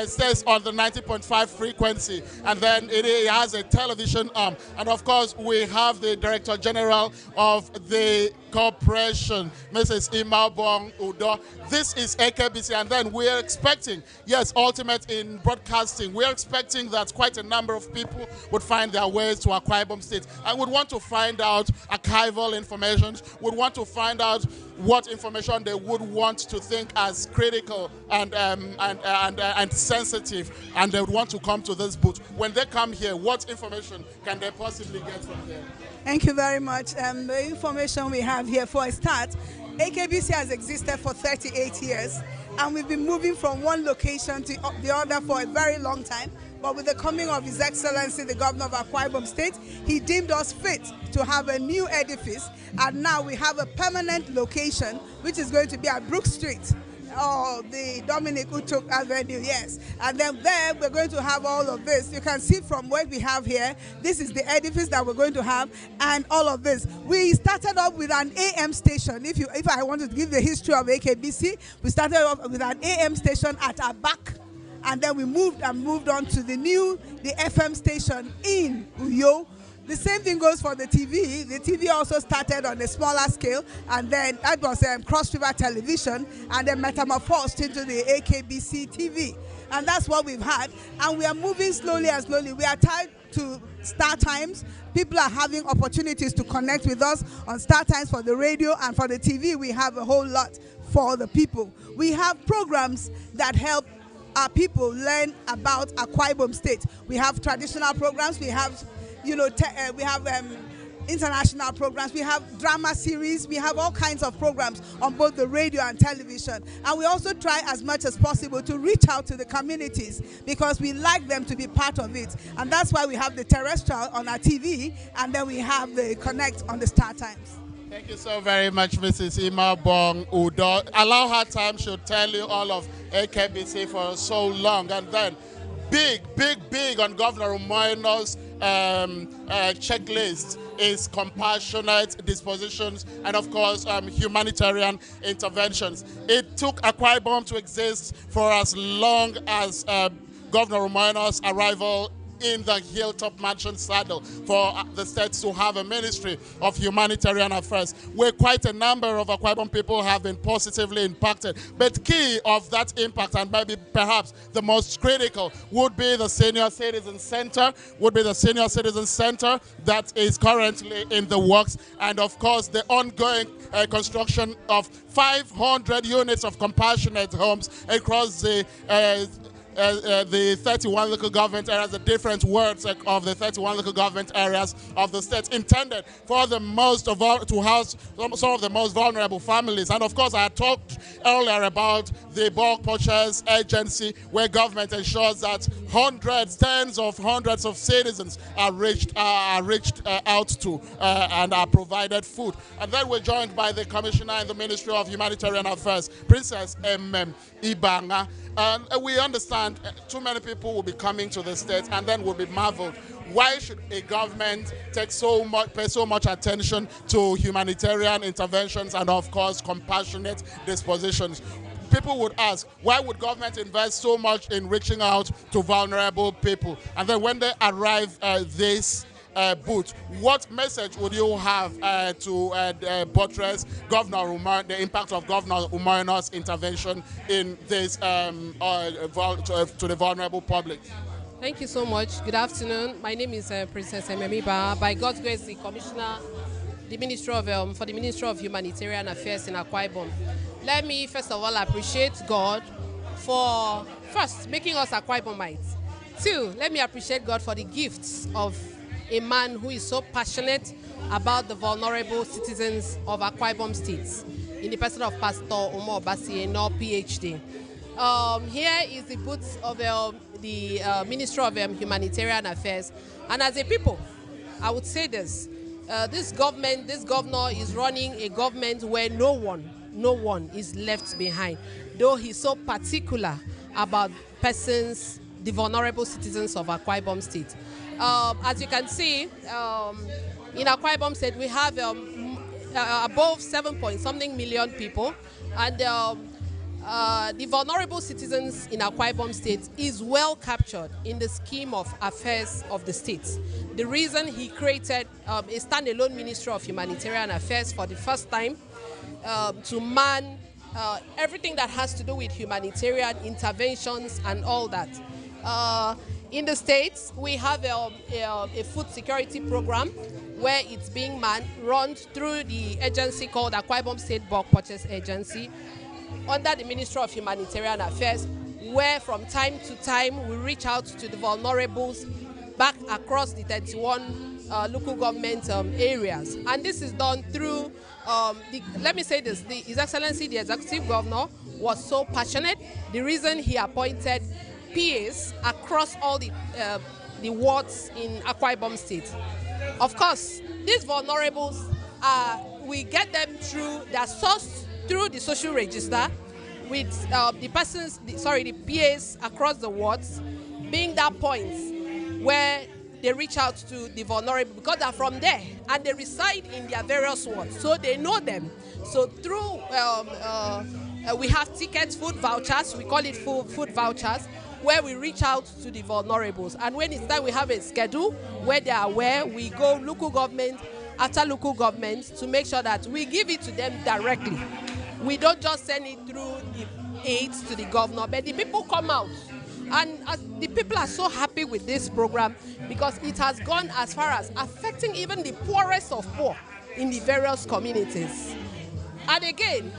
stays on the 90.5 frequency, and then it has a television arm. And of course, we have the Director General of the corporation, Mrs. Imabong Udo. This is AKBC, and then we're expecting, yes, ultimate in broadcasting, we're expecting that quite a number of people would find their ways to Akwa Ibom State and would want to find out archival information, would want to find out what information they would want to think as critical and sensitive, and they would want to come to this booth. When they come here, what information can they possibly get from here? Thank you very much. The information we have here, for a start, AKBC has existed for 38 years, and we've been moving from one location to the other for a very long time. But with the coming of His Excellency, the Governor of Akwa Ibom State, he deemed us fit to have a new edifice, and now we have a permanent location, which is going to be at Brook Street, or the Dominic Utuk Avenue, yes. And then there, we're going to have all of this. You can see from what we have here, this is the edifice that we're going to have, and all of this. We started off with an AM station. If I wanted to give the history of AKBC, we started off with an AM station at our back, and then we moved on to the FM station in Uyo. The same thing goes for the TV. The TV also started on a smaller scale, and then that was Cross River Television, and then metamorphosed into the AKBC TV. And that's what we've had. And we are moving slowly and slowly. We are tied to Star Times. People are having opportunities to connect with us on Star Times for the radio, and for the TV, we have a whole lot for the people. We have programs that help our people learn about Akwa Ibom State. We have traditional programs. We have international programs, we have drama series, we have all kinds of programs on both the radio and television. And we also try as much as possible to reach out to the communities, because we like them to be part of it. And that's why we have the terrestrial on our TV, and then we have the Connect on the Star Times. Thank you so very much, Mrs. Imabong Udo. Allow her time, she'll tell you all of AKBC for so long. And then big on Governor Umo Eno's checklist is compassionate dispositions and, of course, humanitarian interventions. It took Akwa Ibom to exist for as long as Governor Umo Eno's arrival in the Hilltop Mansion saddle for the states to have a Ministry of Humanitarian Affairs, where quite a number of Akwa Ibom people have been positively impacted. But key of that impact, and maybe perhaps the most critical, would be the Senior Citizen Center, that is currently in the works, and of course the ongoing construction of 500 units of compassionate homes across the 31 local government areas, the different wards of the 31 local government areas of the state, intended for the to house some of the most vulnerable families. And of course, I talked earlier about the bulk purchase agency, where government ensures that tens of hundreds of citizens are reached out to and are provided food. And then we're joined by the Commissioner in the Ministry of Humanitarian Affairs, Princess Ibanga. And we understand too many people will be coming to the state and then will be marveled. Why should a government pay so much attention to humanitarian interventions and, of course, compassionate dispositions? People would ask, why would government invest so much in reaching out to vulnerable people? And then when they arrive at this booth, what message would you have to buttress the impact of Governor Umo Eno's intervention in this to the vulnerable public? Thank you so much. Good afternoon. My name is Princess Ememiba. By God's grace, the Commissioner, for the Ministry of Humanitarian Affairs in Akwa Ibom. Let me first of all appreciate God for first making us Akwa Ibomites. Two, let me appreciate God for the gifts of a man who is so passionate about the vulnerable citizens of Akwa Ibom State, in the person of Pastor Umo Eno, PhD. Here is the booth of the Ministry of Humanitarian Affairs. And as a people, I would say this governor is running a government where no one no one is left behind, though he's so particular about persons, the vulnerable citizens of Akwa Ibom State. As you can see, in Akwa Ibom State, we have above 7-point-something million people, and the vulnerable citizens in Akwa Ibom State is well captured in the scheme of affairs of the state. The reason he created a standalone Ministry of Humanitarian Affairs for the first time to man everything that has to do with humanitarian interventions and all that. In the States, we have a food security program where it's being run through the agency called Akwa Ibom State Bulk Purchase Agency under the Ministry of Humanitarian Affairs, where from time to time we reach out to the vulnerables back across the 31 local government areas. And this is done through, let me say this, His Excellency the Executive Governor was so passionate. The reason he appointed PAs across all the wards in Akwa Ibom State. Of course, these vulnerables, we get them through, they are sourced through the social register with the PAs across the wards being that point where they reach out to the vulnerable because they're from there and they reside in their various wards, so they know them. So through, we have tickets, food vouchers, we call it food vouchers, where we reach out to the vulnerables. And when it's time, we have a schedule where they are aware. We go local government after local government to make sure that we give it to them directly. We don't just send it through the aides to the governor, but the people come out. And the people are so happy with this program because it has gone as far as affecting even the poorest of poor in the various communities. And again,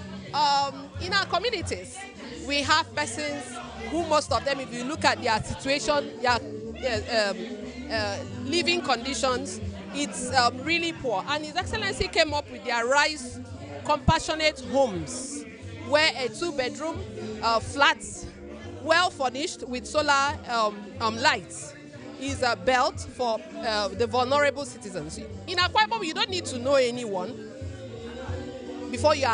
in our communities, we have persons who, most of them, if you look at their situation, their living conditions, it's really poor. And His Excellency came up with their Rise Compassionate Homes, where a 2-bedroom flat, well furnished with solar lights, is built for the vulnerable citizens. In Akwa Ibom, you don't need to know anyone before you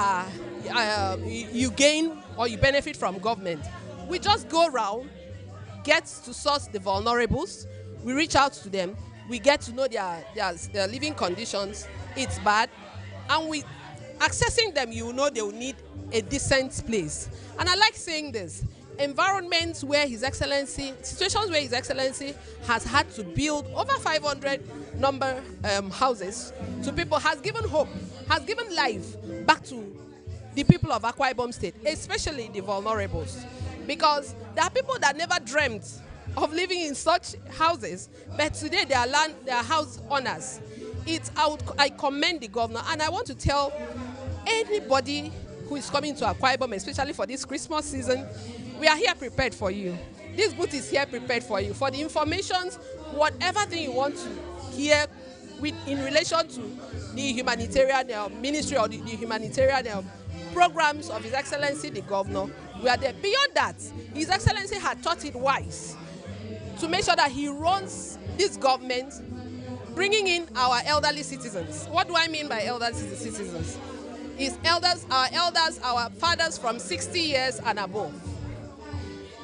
gain or you benefit from government. We just go around, get to source the vulnerables, we reach out to them, we get to know their living conditions, it's bad, and we accessing them, you know they will need a decent place. And I like saying this, environments where His Excellency, situations where His Excellency has had to build over 500 houses to people, has given hope, has given life back to the people of Akwa Ibom State, especially the vulnerables. Because there are people that never dreamt of living in such houses, but today they are house owners. I commend the governor, and I want to tell anybody who is coming to Akwa Ibom, especially for this Christmas season, we are here prepared for you. This booth is here prepared for you. For the information, whatever thing you want to hear in relation to the humanitarian ministry or the humanitarian programs of His Excellency the Governor, we are there. Beyond that, His Excellency had thought it wise to make sure that he runs this government, bringing in our elderly citizens. What do I mean by elderly citizens? Is our fathers from 60 years and above.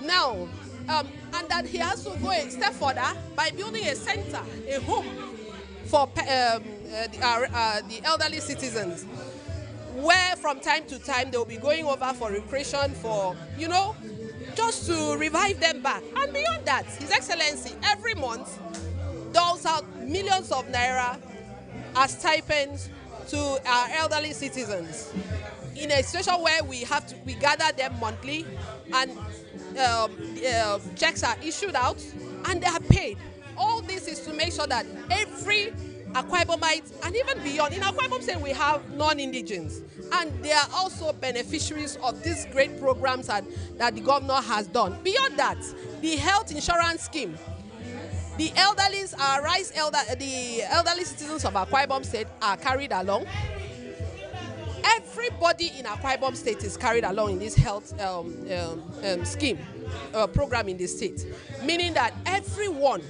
Now, and that he has to go a step further by building a center, a home for the elderly citizens, where from time to time they will be going over for recreation, for, just to revive them back. And beyond that, His Excellency every month doles out millions of naira as stipends to our elderly citizens in a situation where we gather them monthly, and checks are issued out and they are paid. All this is to make sure that every Akwa Ibomite, and even beyond, in Akwa Ibom State we have non-indigens, and they are also beneficiaries of these great programs that the governor has done. Beyond that, the health insurance scheme, the elderly citizens of Akwa Ibom State are carried along. Everybody in Akwa Ibom State is carried along in this health scheme program in the state, meaning that everyone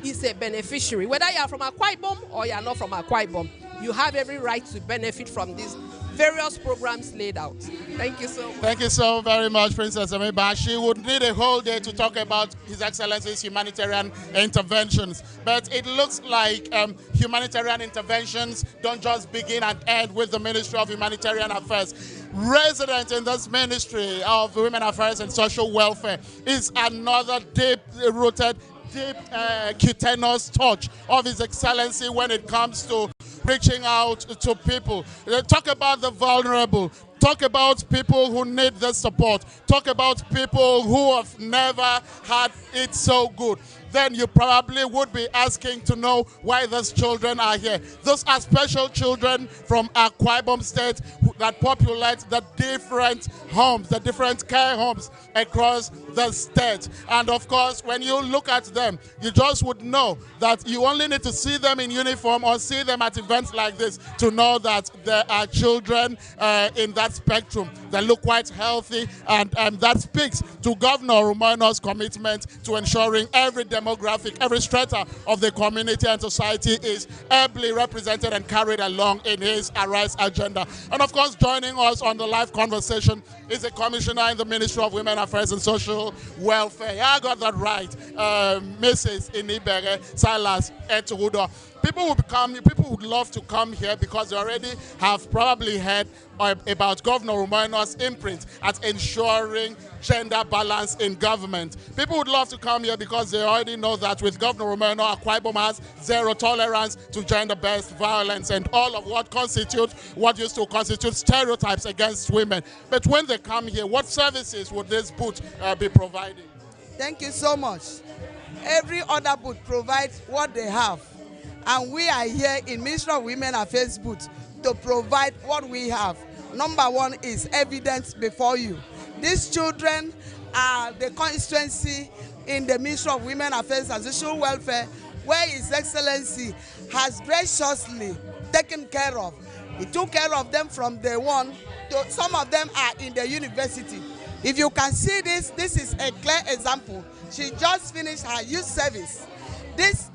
is a beneficiary. Whether you are from Akwa Ibom or you are not from Akwa Ibom, you have every right to benefit from this various programs laid out. Thank you so much. Thank you so very much, Princess Amiba. She would need a whole day to talk about His Excellency's humanitarian interventions. But it looks like humanitarian interventions don't just begin and end with the Ministry of Humanitarian Affairs. Resident in this Ministry of Women Affairs and Social Welfare is another deep-rooted, cutaneous touch of His Excellency when it comes to reaching out to people. Talk about the vulnerable. Talk about people who need the support. Talk about people who have never had it so good. Then you probably would be asking to know why those children are here. Those are special children from Akwa Ibom State that populate the different homes, the different care homes across the state. And of course, when you look at them, you just would know that you only need to see them in uniform or see them at events like this to know that there are children in that spectrum that look quite healthy, and that speaks to Governor Umo Eno's commitment to ensuring every demographic, every strata of the community and society is ably represented and carried along in his Arise agenda. And of course, joining us on the live conversation is a commissioner in the Ministry of Women Affairs and Social Welfare. Yeah, I got that right. Mrs. Inibere Silas Etuhudo. People would love to come here because they already have probably heard about Governor Umo Eno's imprint at ensuring gender balance in government. People would love to come here because they already know that with Governor Umo Eno, Akwa Ibom has zero tolerance to gender-based violence and all of what used to constitute stereotypes against women. But when they come here, what services would this booth be providing? Thank you so much. Every other booth provides what they have. And we are here in Ministry of Women Affairs booth to provide what we have. Number one is evidence before you. These children are the constituency in the Ministry of Women Affairs and Social Welfare where His Excellency has graciously taken care of. He took care of them from day one. Some of them are in the university. If you can see this is a clear example. She just finished her youth service.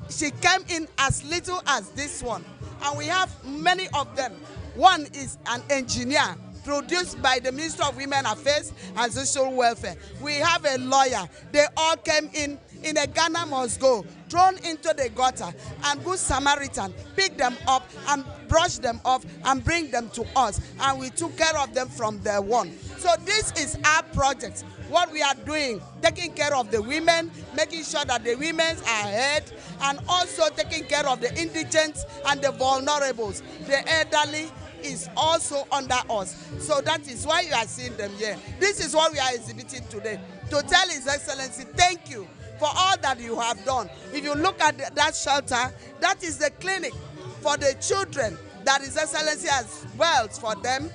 She came in as little as this one. And we have many of them. One is an engineer produced by the Ministry of Women Affairs and Social Welfare. We have a lawyer. They all came in a Ghana must go, thrown into the gutter, and Good Samaritan pick them up and brush them off and bring them to us. And we took care of them from day one. So this is our project. What we are doing, taking care of the women, making sure that the women are ahead, and also taking care of the indigents and the vulnerables. The elderly is also under us. So that is why you are seeing them here. This is what we are exhibiting today, to tell His Excellency, thank you for all that you have done. If you look at that shelter, that is the clinic for the children that His Excellency has built for them.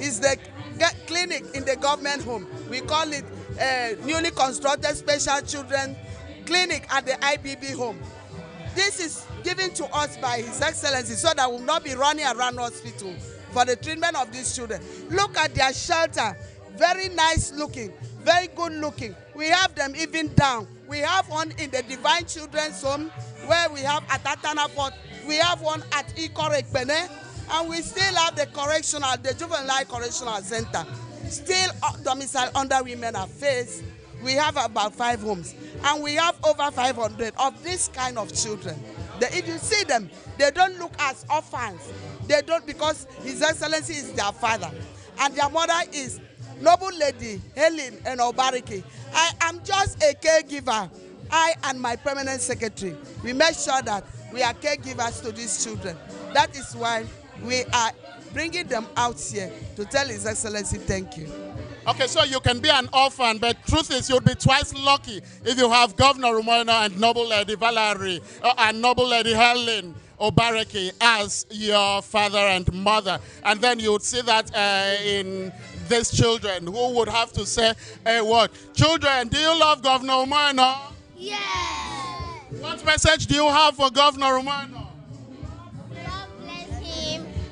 Is the clinic in the government home. We call it newly constructed special children clinic at the IBB home. This is given to us by His Excellency so that we will not be running around hospital for the treatment of these children. Look at their shelter. Very nice looking, very good looking. We have them even down. We have one in the Divine Children's Home where we have at Atana Port. We have one at Ikorek Bene. And we still have the Juvenile Correctional Center, still domicile under Women Affairs. We have about 5 homes. And we have over 500 of this kind of children. If you see them, they don't look as orphans. They don't, because His Excellency is their father. And their mother is Noble Lady Helen Eno unveils. I am just a caregiver. I and my permanent secretary, we make sure that we are caregivers to these children. That is why we are bringing them out here to tell His Excellency thank you. Okay, so you can be an orphan, but truth is you'll be twice lucky if you have Governor Umo Eno and Noble Lady Valerie and Noble Lady Helen Obareke as your father and mother. And then you would see that in these children who would have to say a word. Children, do you love Governor Umo Eno? Yes. What message do you have for Governor Umo Eno?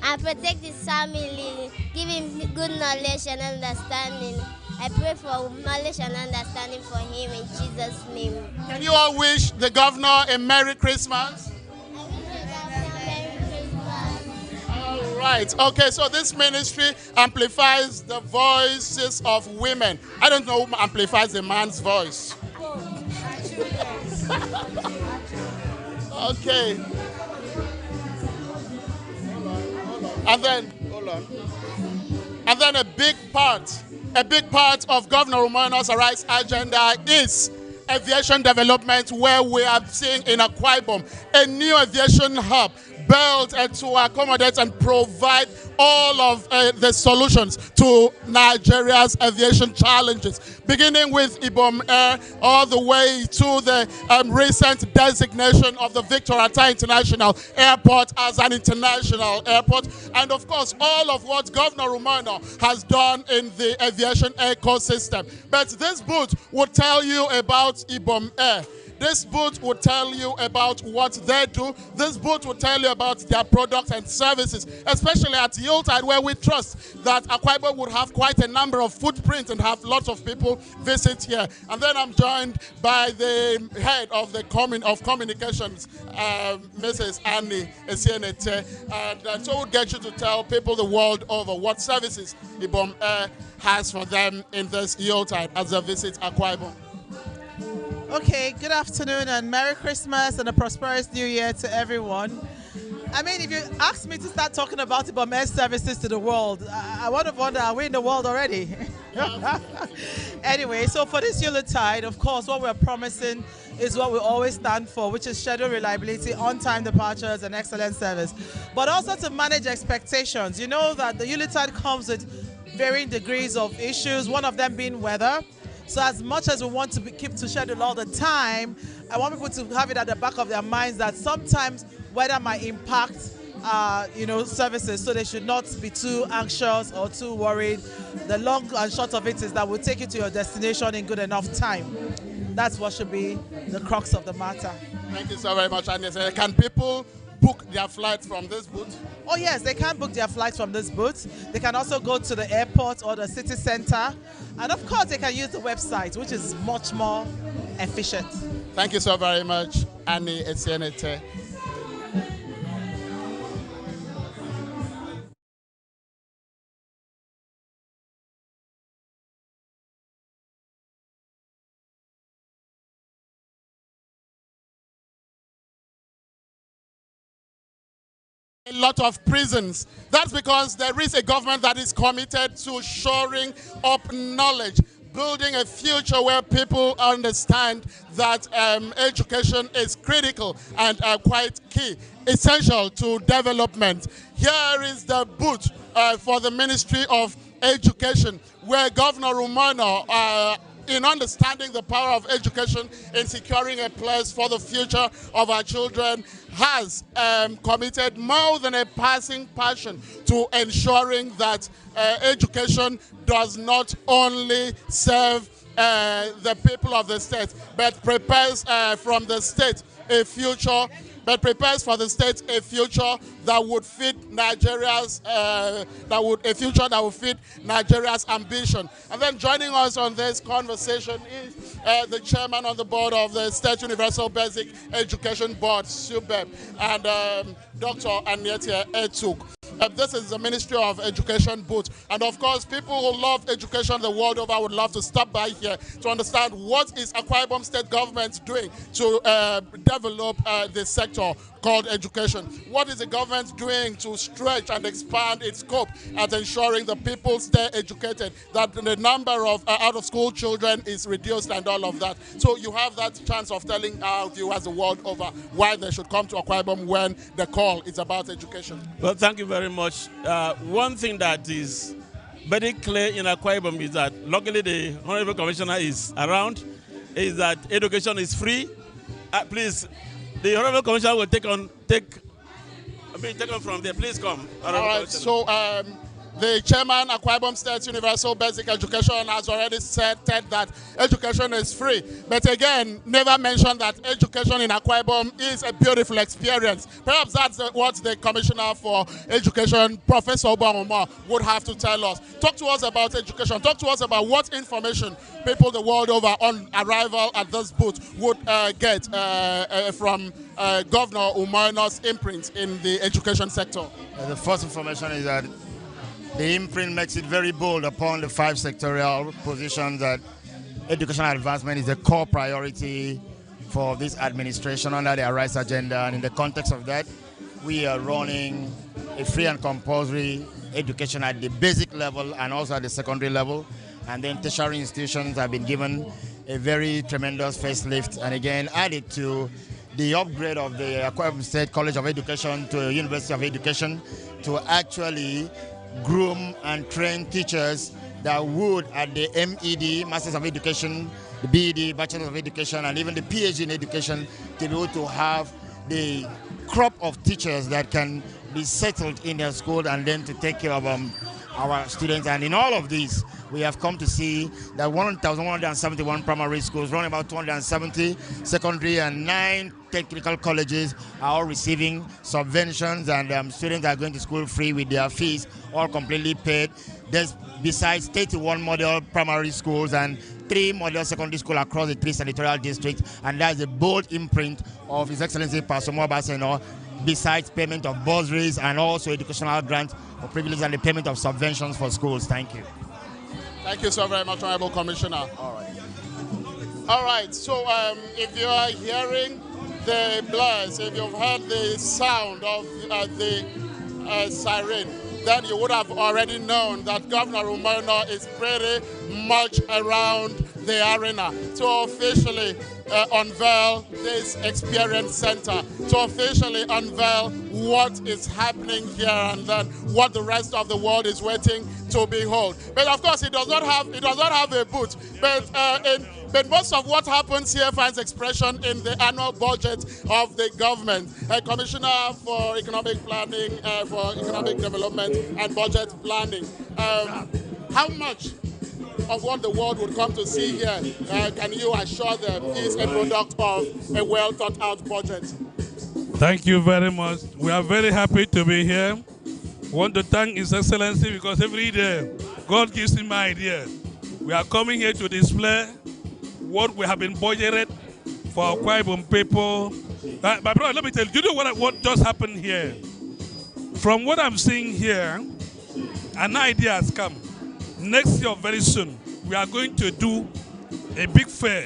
And protect his family, give him good knowledge and understanding. I pray for knowledge and understanding for him in Jesus' name. Can you all wish the governor a Merry Christmas? I wish the governor a Merry Christmas. All right. Okay, so this ministry amplifies the voices of women. I don't know who amplifies a man's voice. Okay. And then, hold on. And then a big part of Governor Umo Eno's Arise agenda is aviation development, where we are seeing in Akwa Ibom a new aviation hub built to accommodate and provide all of the solutions to Nigeria's aviation challenges, beginning with Ibom Air all the way to the recent designation of the Victor Atta International Airport as an international airport, and of course all of what Governor Umo Eno has done in the aviation ecosystem. But this booth will tell you about Ibom Air. This booth will tell you about what they do. This booth will tell you about their products and services, especially at Yuletide, where we trust that Akwa Ibom would have quite a number of footprints and have lots of people visit here. And then I'm joined by the head of the communications, Mrs. Annie Esienete. And so we'll get you to tell people the world over what services Ibom Air has for them in this Yuletide as they visit Akwa Ibom. Okay, good afternoon and Merry Christmas and a prosperous New Year to everyone. I mean, if you ask me to start talking about Ibom Air services to the world, I want to wonder, are we in the world already? Anyway, so for this Yuletide, of course, what we're promising is what we always stand for, which is schedule reliability, on-time departures, and excellent service. But also to manage expectations. You know that the Yuletide comes with varying degrees of issues, one of them being weather. So as much as we want to keep to schedule all the time, I want people to have it at the back of their minds that sometimes weather might impact services, so they should not be too anxious or too worried. The long and short of it is that we'll take you to your destination in good enough time. That's what should be the crux of the matter. Thank you so very much, Annie. Can people book their flights from this booth? Oh yes, they can book their flights from this booth. They can also go to the airport or the city center. And of course, they can use the website, which is much more efficient. Thank you so very much, Annie Esienete. A lot of prisons. That's because there is a government that is committed to shoring up knowledge, building a future where people understand that education is critical and quite key, essential to development. Here is the booth for the Ministry of Education, where Governor Umo Eno, in understanding the power of education in securing a place for the future of our children, has committed more than a passing passion to ensuring that education does not only serve the people of the state, but prepares from the state a future, but prepares for the state a future that would fit Nigeria's Nigeria's ambition. And then joining us on this conversation is the chairman on the board of the State Universal Basic Education Board, SUBEB, and Dr. Aniete Etuk. This is the Ministry of Education booth. And of course, people who love education the world over would love to stop by here to understand what is Akwa Ibom State government doing to develop this sector called education. What is the government doing to stretch and expand its scope at ensuring the people stay educated, that the number of out-of-school children is reduced and all of that. So you have that chance of telling our viewers the world over why they should come to Akwa Ibom when the call is about education. Well, thank you very much. One thing that is very clear in Akwa Ibom is that luckily the Honorable Commissioner is around, is that education is free. Please, the Honorable Commissioner will take on from there. Please come. All right, so The chairman, Akwa Ibom State Universal Basic Education, has already said that education is free. But again, never mentioned that education in Akwa Ibom is a beautiful experience. Perhaps that's what the Commissioner for Education, Professor Umo Eno, would have to tell us. Talk to us about education. Talk to us about what information people the world over on arrival at this booth would get from Governor Umo Eno's imprint in the education sector. The first information is that the imprint makes it very bold upon the 5 sectorial positions that educational advancement is a core priority for this administration under the Arise agenda. And in the context of that, we are running a free and compulsory education at the basic level and also at the secondary level. And then tertiary institutions have been given a very tremendous facelift, and again added to the upgrade of the Akwa Ibom State College of Education to a University of Education to actually groom and train teachers that would, at the MED, Masters of Education, the BEd, Bachelor of Education, and even the PhD in Education, to be able to have the crop of teachers that can be settled in their school and then to take care of our students. And in all of these, we have come to see that 1,171 primary schools, around about 270 secondary and 9 technical colleges are all receiving subventions, and students are going to school free with their fees, all completely paid. There's besides 31 model primary schools and 3 model secondary schools across the 3 senatorial districts, and that's a bold imprint of His Excellency Pastor Umo Eno, besides payment of bursaries and also educational grants for privileges and the payment of subventions for schools. Thank you. Thank you so very much, Honorable Commissioner. All right. So if you are hearing the blast, if you've heard the sound of the siren, then you would have already known that Governor Umo Eno is pretty much around the arena to officially unveil this experience center, to officially unveil what is happening here and then what the rest of the world is waiting to behold. But of course, it does not have a booth. But most of what happens here finds expression in the annual budget of the government. Commissioner for Economic Planning, for Economic Development and Budget Planning. How much of what the world would come to see here, can you assure them is a product of a well thought out budget? Thank you very much. We are very happy to be here. We want to thank His Excellency because every day God gives him ideas. We are coming here to display what we have been budgeted for our Akwa Ibom people. My brother, let me tell you, do you know what just happened here? From what I'm seeing here, an idea has come. Next year, very soon, we are going to do a big fair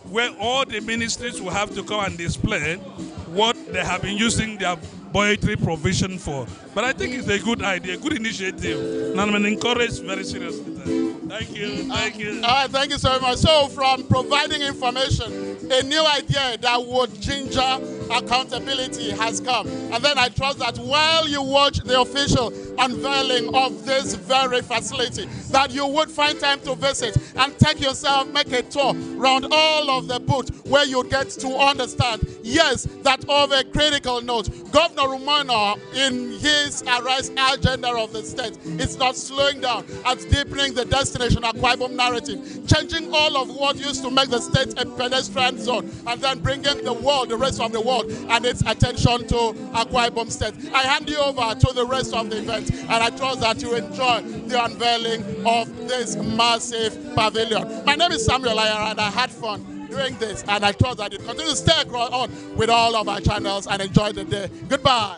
where all the ministries will have to come and display what they have been using their budgetary provision for. But I think it's a good idea, good initiative, and I'm encouraged very seriously. Thank you, thank you. All right, thank you so much. So from providing information, a new idea that would ginger accountability has come. And then I trust that while you watch the official unveiling of this very facility, that you would find time to visit and take yourself, make a tour around all of the booths where you get to understand, yes, that of a critical note, Governor Umo Eno, in his Arise agenda of the state, is not slowing down at deepening the destination Akwa Ibom narrative, changing all of what used to make the state a pedestrian zone, and then bringing the world, the rest of the world, and its attention to Akwa Ibom State. I hand you over to the rest of the event, and I trust that you enjoy the unveiling of this massive pavilion. My name is Samuel Ayara, and I had fun doing this, and I trust that you continue to stay on with all of our channels and enjoy the day. Goodbye.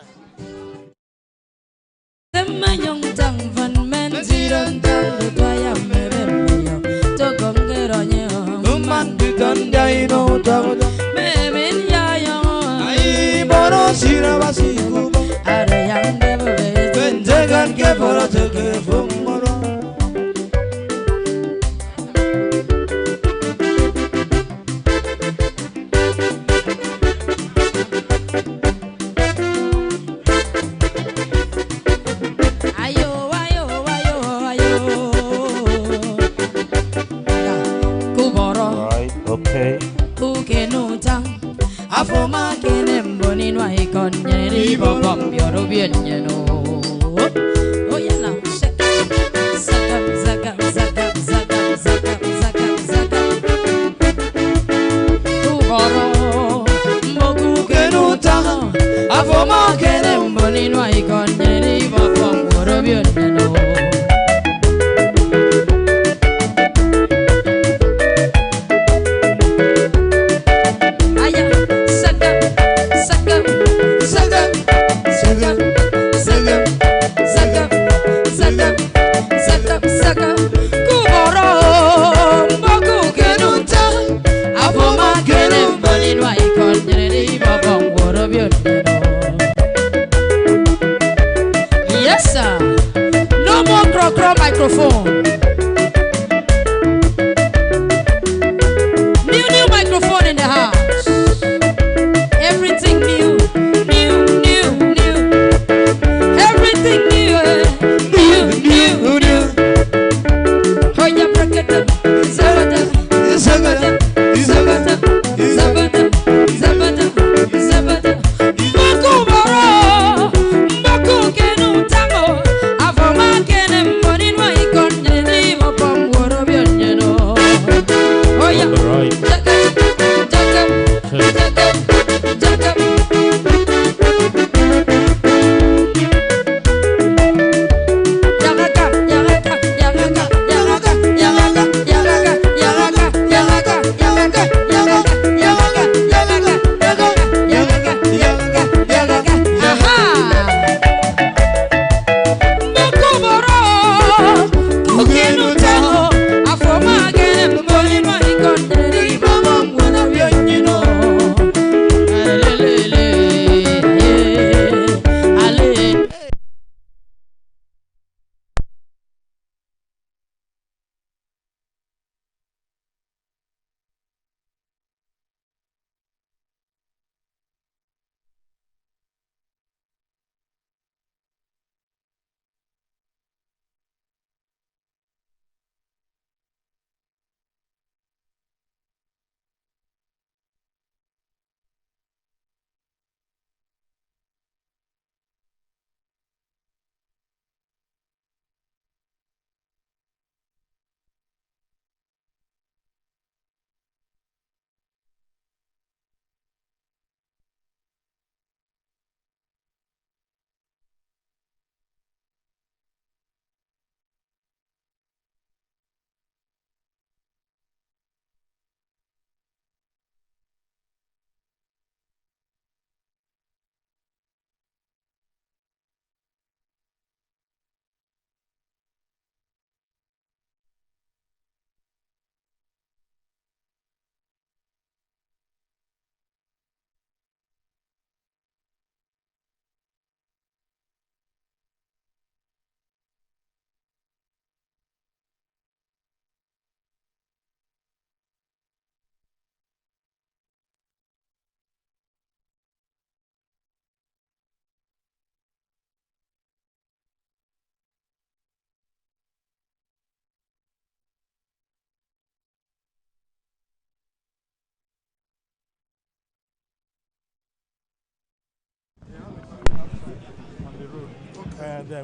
Oh yeah, now shake it. Yes, sir. No more crow microphone. New microphone in the house. Everything new. Everything new. Oh, yeah, break it up. Zabada.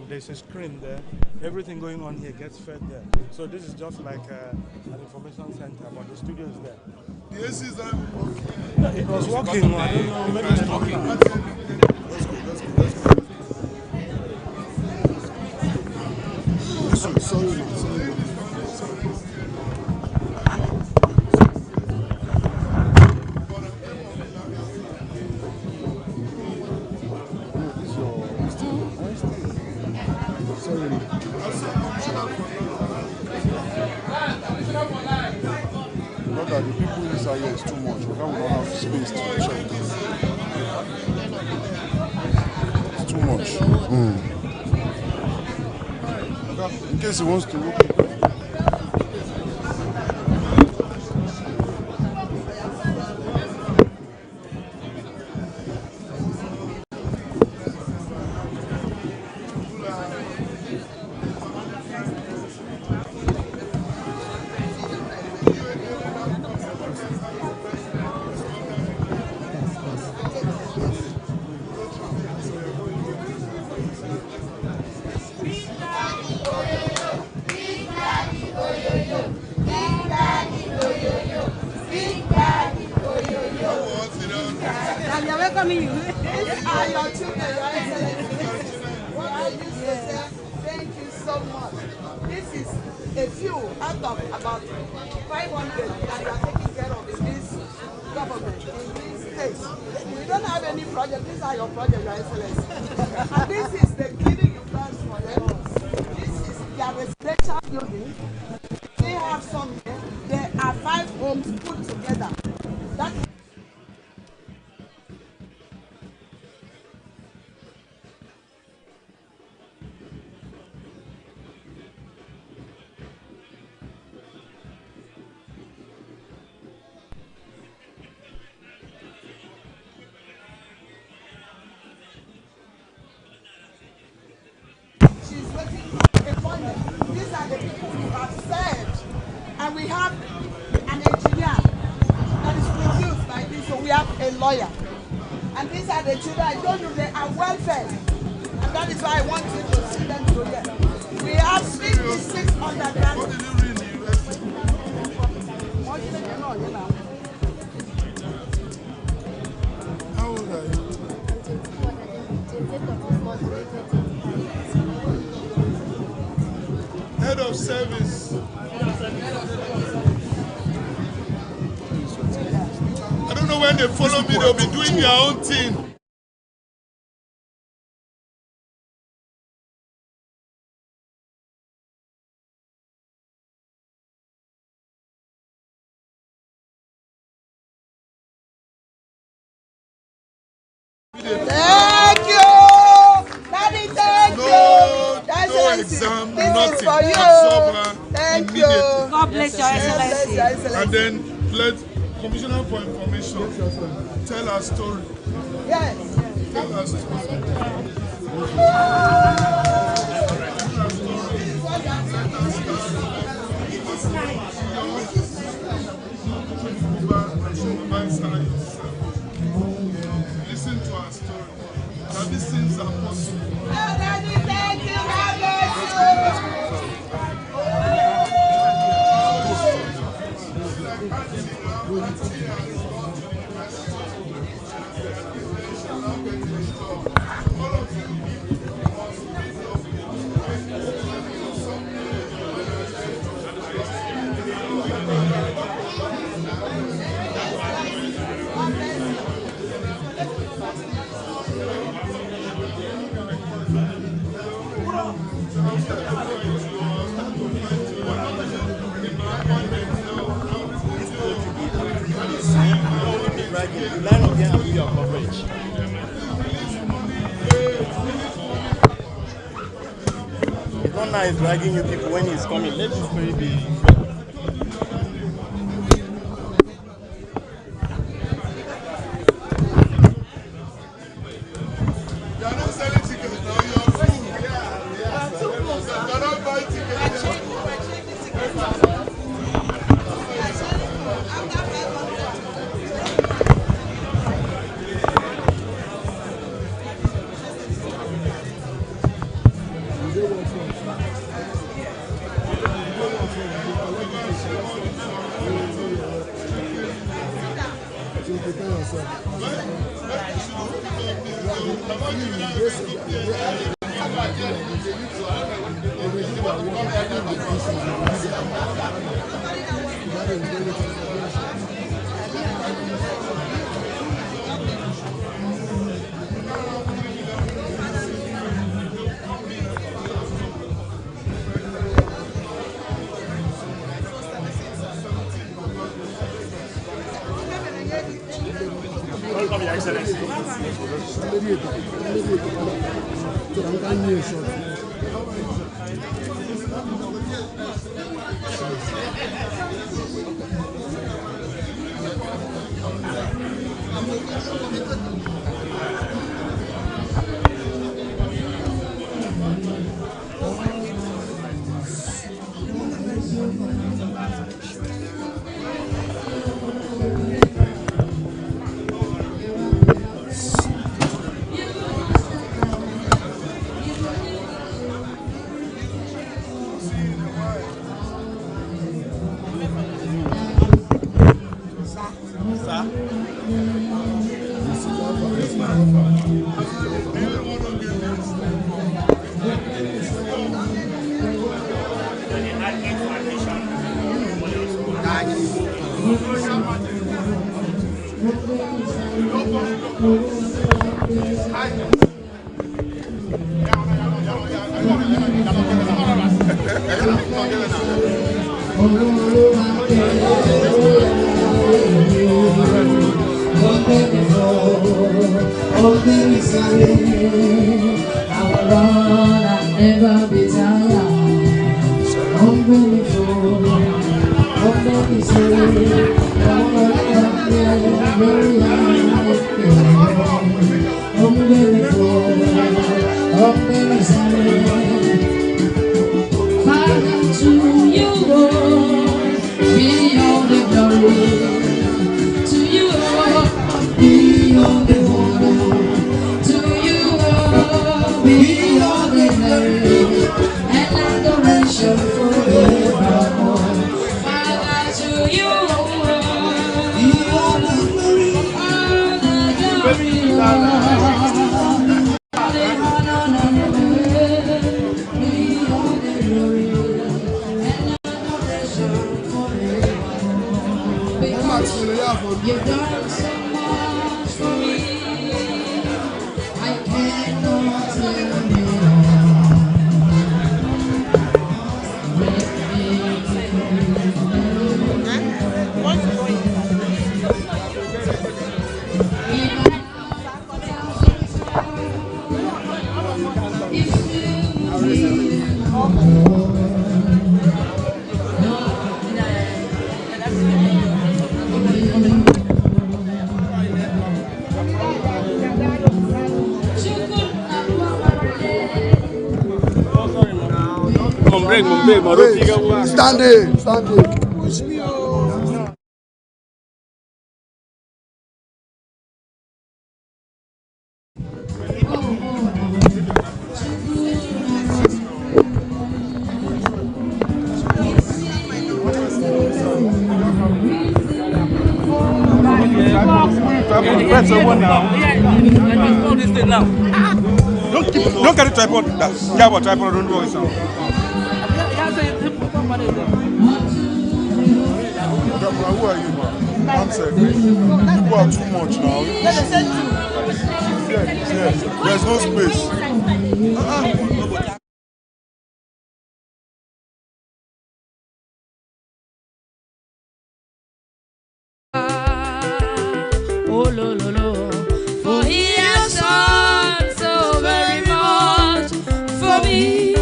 There's a screen there. Everything going on here gets fed there. So this is just like an information center, but the studio is there. The AC is not working. No, it was working. I don't know. Maybe it's working. Let's go. Sorry. The people inside here is too much. We don't have space to check. It's too much. In case he wants to look. welcoming you. These are your children, Your Excellency. What I used to say, thank you so much. This is a few out of about 500 that you are taking care of in this government, in this state. We don't have any project. These are your projects, Your Excellency. And this is the clinic you planned for them. This is their residential building. They have some here. There are 5 homes put together. That she's waiting for appointment. These are the people who have served. And we have an engineer that is produced by this, so we have a lawyer. And these are the children. I told you they are well fed. And that is why I want you to see them together. We have 56 undergraduates. How old are you? Head of service. I don't know when they follow me, they'll be doing their own thing. Thank you! Daddy, thank you! No exam, this nothing. is for you. Absorb her Thank you. immediately. God bless Your Excellency. And then let Commissioner for Information tell her story. Yes. Tell her Listen to our story. That these things are possible. Daddy, thank you. God bless you. You line up here and do your coverage. It's not nice dragging you people when he's coming. Let this story be. You are not selling tickets now, you are full. You cannot buy tickets. Welcome, Your Excellency. Sir? Never be tired. I'm ready for. I'm ready to. Father, to you, Lord, be all the glory. To you, Lord, be all the honor. To you, Lord, be all the glory and adoration forevermore. Father, to you, Lord, be all the glory, all the glory, Lord. You've done so much for me, I cannot tell you Stand stand Don't carry tripod. Yeah, but tripod don't work. Who are you, man? One second. You are too much now. Yes. There's no space. Oh, lo, lo, lo. For he has done so very much for me.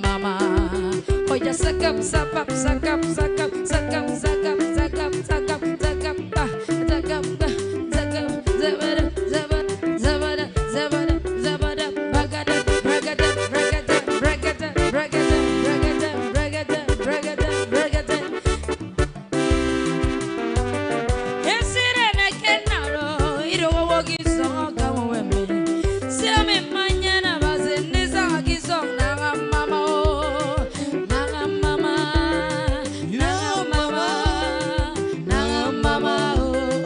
Mama, oh ya sakap sakap sakap sakap sakap sakap sakap sakap sakap sakap sakap zabada zabada zabada zabada zabada bagada bagada bagada bagada bagada bagada bagada bagada bagada esire na kenaro iro wogi so kamo wembe same manyana bazende zagi so na mama na mama na mama na mama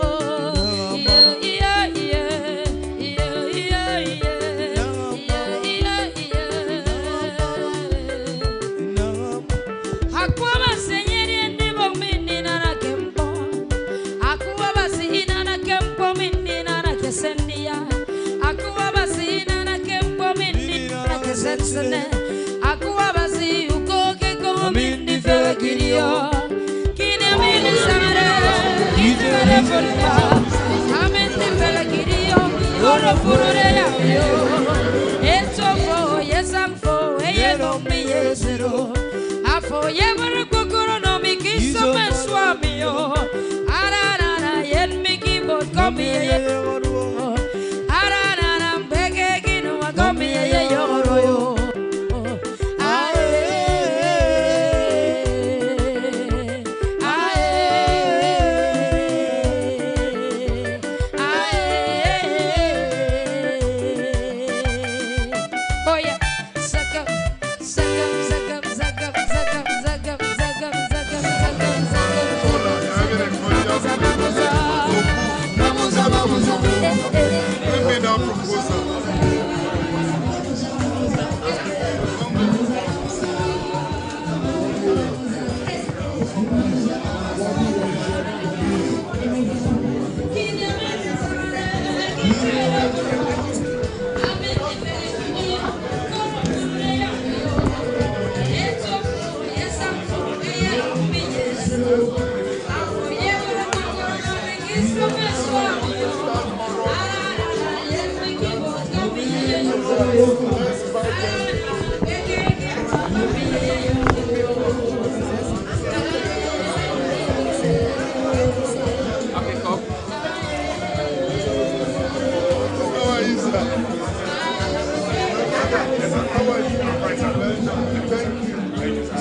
oh yeah yeah yeah yeah yeah yeah Akwa basenyeri ndi bomini na kempo Akwa basina na kempo mini na kesendia Akwa basina na kempo mini na kesensene Akwa basi ukoke ko mini fekirio Kine mini samare Kizere fulka Amende fekirio Oro furure ya yo Etofo yesamfo Eyelo mi yesero Afo yebere kokoro no mi kiso me swami yo Ararara yen mi keyboard komi ye Ararara mbege kinu wa komi ye yoro yo Aye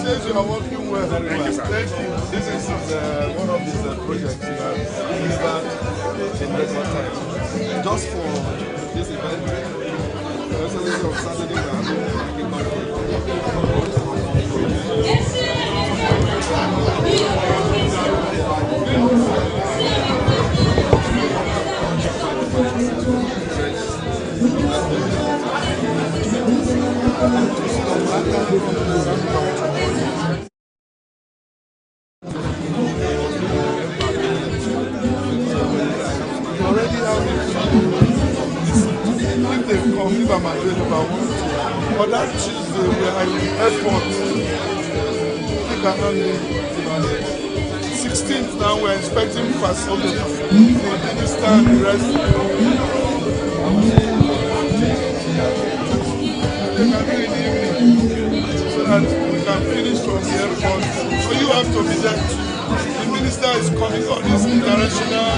Says you are working well. Thank you, sir. Thank you. This is one of these projects you have delivered in record time. Just for this event, personally on Saturday, we are having already have if they come, if I'm available, I want to. But that Tuesday, we are in the airport. They cannot leave. 16th now, we're expecting facilities. The minister and the rest. They can do in the evening so that we can finish from the airport. So you have to be there too. The minister is coming on this international.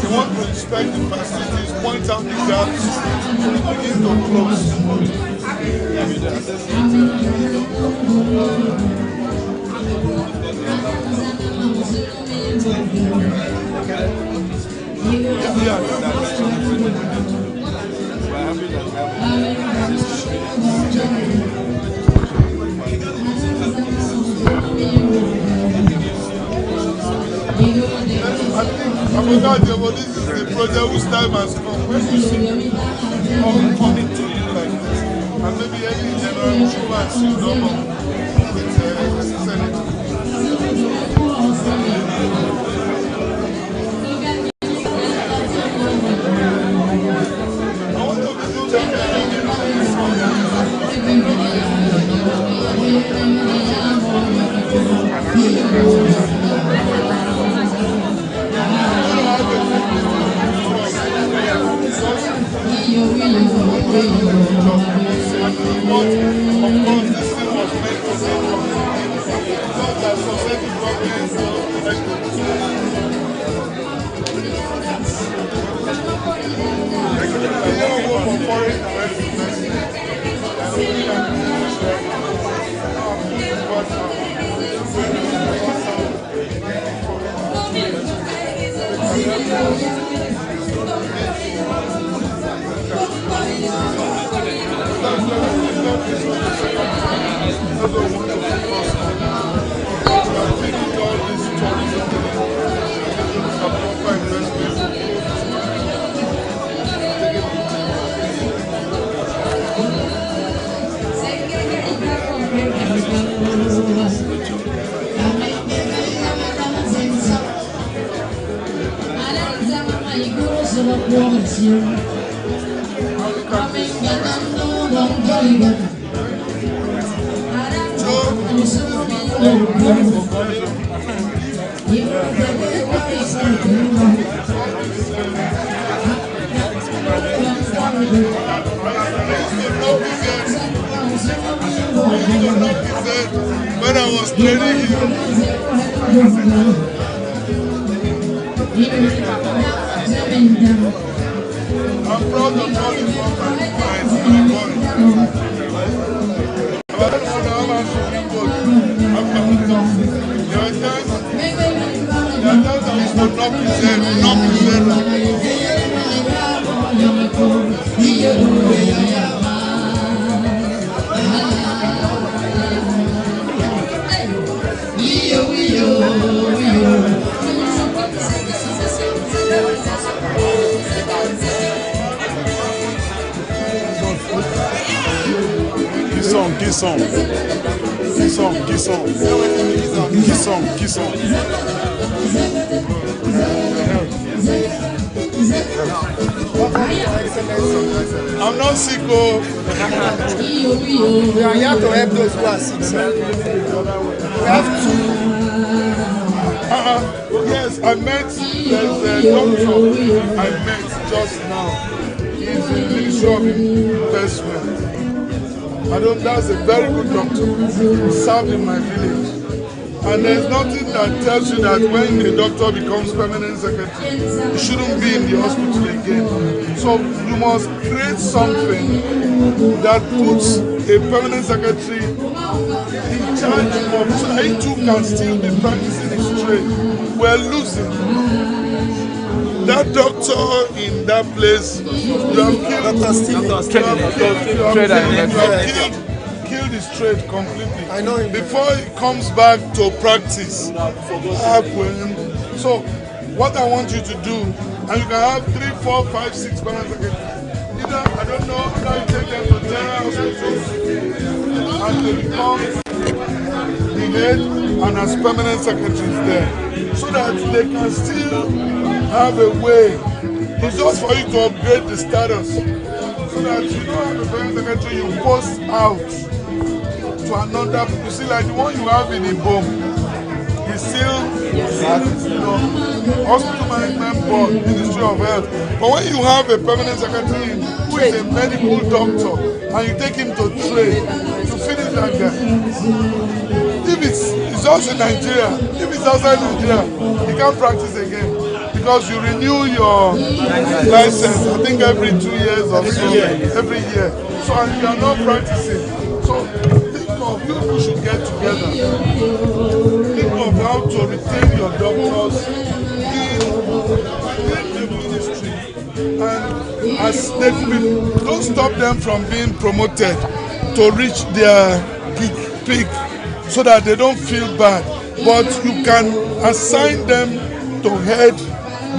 They want to inspect the facilities, point out the gaps, and begin to close. I forgot but this is the project whose time has come. When you see all coming to you like this, and maybe any general insurance you know with Senate. I want to be doing when I was training him. I'm proud of all the work and fights and boys. I don't know how much to bring good. I'm coming down. There are times I used to not present Qui sont I'm not sick. We are here to help those who are sick. We have to. Yes, I met there's a doctor I met just now. He's in the Ministry of Investment. That's a very good doctor. He served in my village. And there's nothing that tells you that when a doctor becomes permanent secretary, he shouldn't be in the hospital again. So you must create something that puts a permanent secretary in charge of, so that he too can still be practicing his trade. We're losing. That doctor in that place, you have killed his trade completely. I know him. Before he comes back to practice. So what I want you to do, and you can have 3, 4, 5, 6 balance again. Either, I don't know, either you take them to general hospitals and they become the head and as permanent secretaries there, so that they can still have a way. It's just for you to upgrade the status, so that you don't have a permanent secretary, you post out to another. You see, like the one you have in Ibom, is still hospital management board, Ministry of Health. But when you have a permanent secretary who is a medical doctor and you take him to trade, you finish that guy. If it's also in Nigeria, if it's outside Nigeria, you can't practice again because you renew your license, I think every 2 years or so, every year. So and you are not practicing. So people should get together. Think of how to retain your doctors in the ministry, and as they could be, don't stop them from being promoted to reach their peak, so that they don't feel bad. But you can assign them to head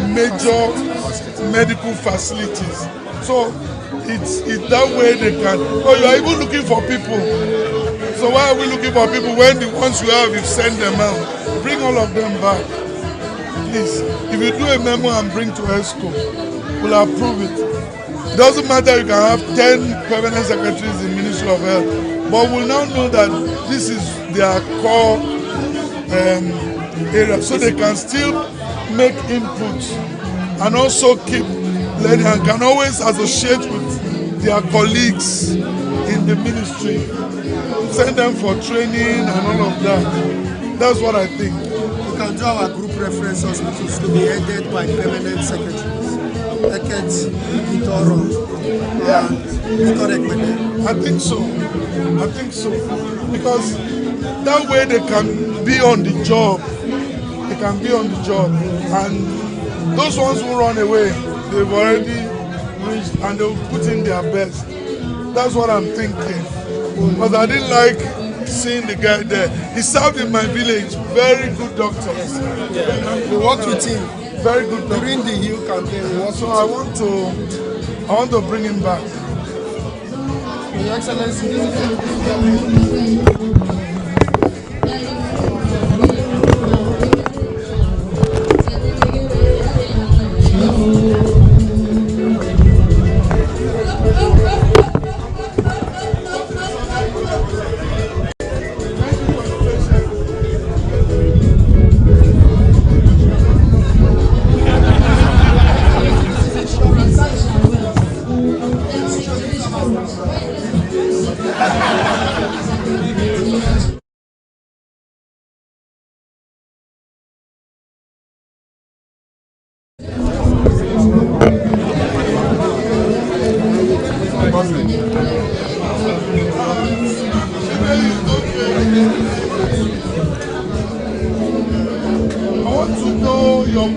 major medical facilities. So it's that way they can. Oh, you are even looking for people. So why are we looking for people when the ones you have, you send them out? Bring all of them back. Please, if you do a memo and bring to ESCO, we'll approve it. It doesn't matter, you can have 10 permanent secretaries in Ministry of Health, but we'll now know that this is their core area, so they can still make inputs and also keep learning and can always associate with their colleagues in the ministry. Send them for training and all of that. That's what I think. We can do our group reference hospitals to be headed by permanent secretaries. I think so. Because that way they can be on the job. And those ones who run away, they've already reached and they'll put in their best. That's what I'm thinking. Because I didn't like seeing the guy there. He served in my village. Very good doctor. We worked with him. Very good doctor. During the Hill campaign, we worked so I want to bring him back. Your Excellency.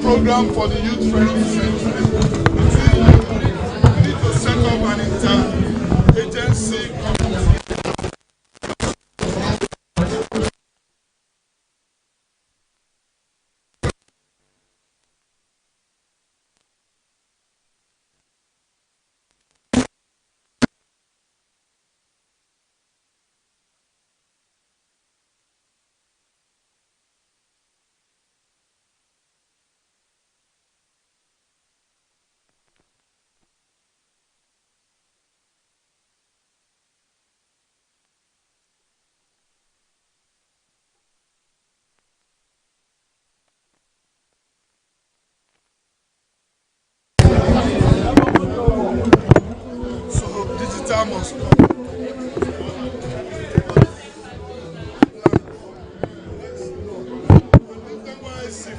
Program for the youth friendly center. We need to set up an inter-agency committee.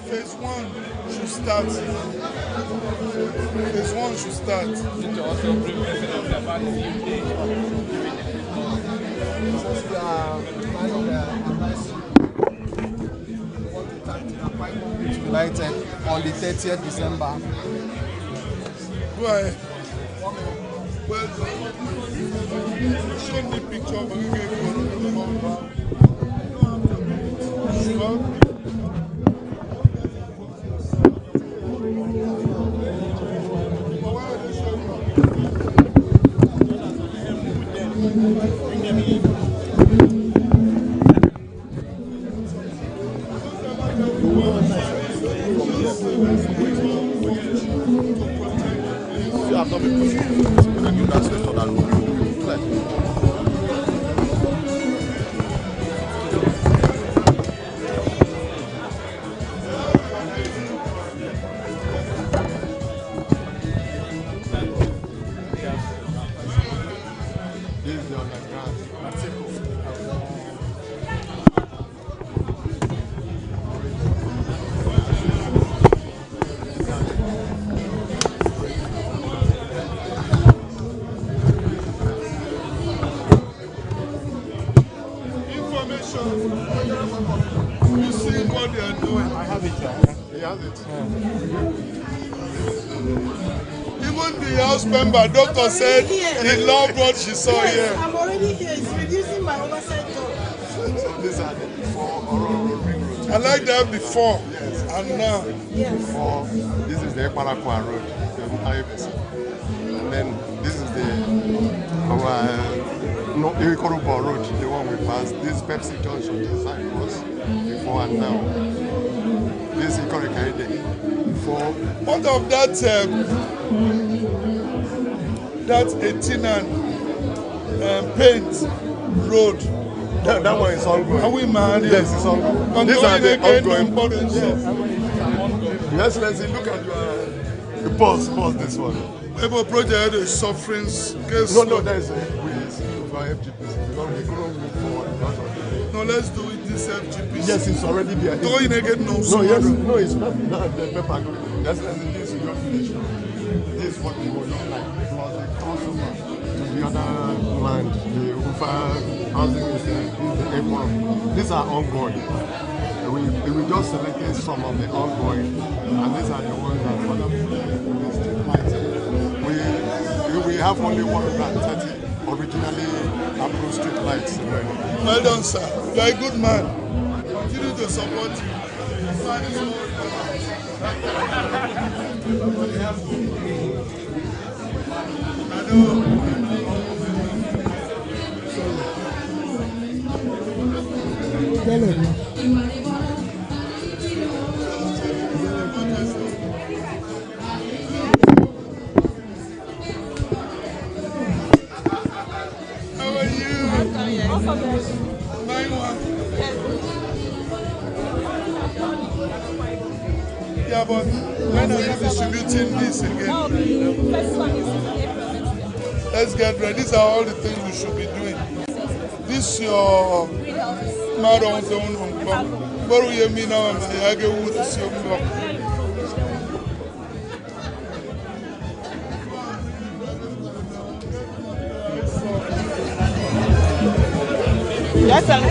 Phase 1 should start. Phase 1 should start. Need to also bring evidence about the new day. United on the 30th December. Go ahead. Well, show me picture of you see what they are doing. I have it. He has it. Even the house member, doctor said he loved what she saw here. I'm already here. It's reducing my oversight job. So these are the before Ororo Ring Road. I like that before and now. Yes. Before, this is the Akwa Road, the highways. And then this is the Ikorubo Road, the one we passed. This Pepsi Junction, this side was before and now. This is Ikorikaide. Before. What of that 18 and paint road? That one is ongoing. Are we mad? Yes, it's ongoing. These are the ongoing. Yes. Your Excellency, look at the pause this one. Able project is suffering. No, that is for FGPC. Because we couldn't move forward because of the... No, let's do it this FGPC. Yes, it's already there. Don't you again no? No, yes, no, it's not the paper. That's this is your finish. This is what we will look like. Plus the crossover to the other land, the Ufa housing is the airport. These are ongoing. We just selected some of the ongoing, and these are the ones that other we have only 130 originally approved street lights. Well done, sir. You are a good man. Continue to support you. How are you? Yeah, but when are you distributing this again? Let's get ready. These are all the things we should be doing. This your madam zone. But you mean now I get wood to see your Yes, sir. We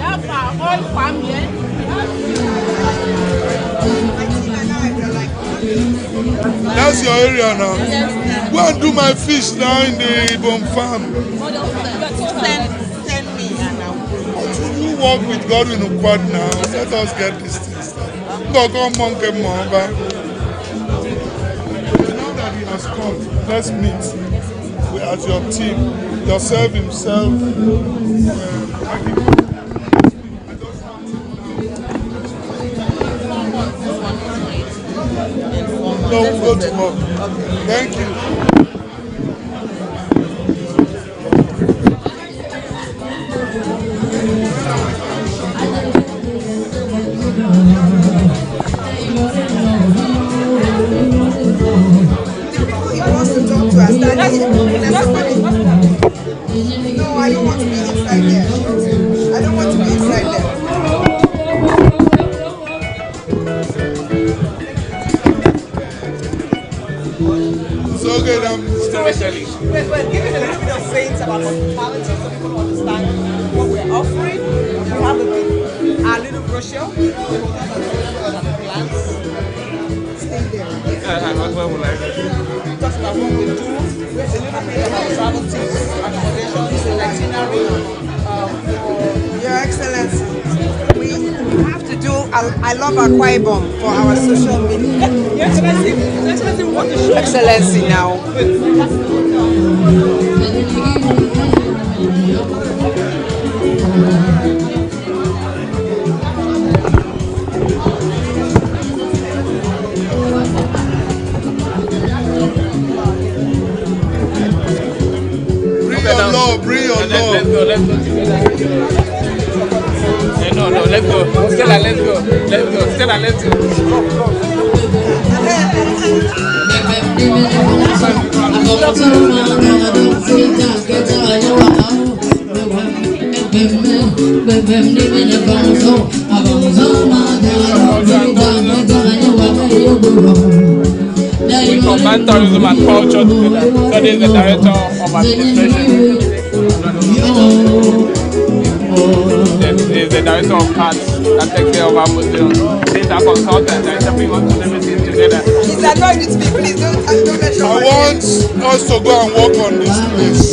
have oil palm here. That's your area now. Go and do my fish now in the Ibom farm. Send me and You work with God in Ukwad now. Let us get this thing started. Go monkey mamba. Now that he has come, let's meet. We as your team, yourself, himself. No, we'll go to work. Thank you. He wants to talk to us. Daddy, So okay, Storytelling. Wait, give it a little bit of sayings about hospitality so people understand what we're offering. We have our little brochure. Plans. Stay there. What would I do? Talks about what we do. A little bit about travel tips, accommodations, itinerary. Your Excellency, we have to do I love Akwa Ibom for our social media. Your Excellency, what to show Excellency now. Bring your law. Let's go together. No, let's go. Stella, let's go. Stella, let's We combine tourism and culture together. So this is the director of administration. There's the director of arts that takes care of our museum. There's a consultant that is helping us put everything together. He's annoyed with me, please don't let I want us to go and work on this place.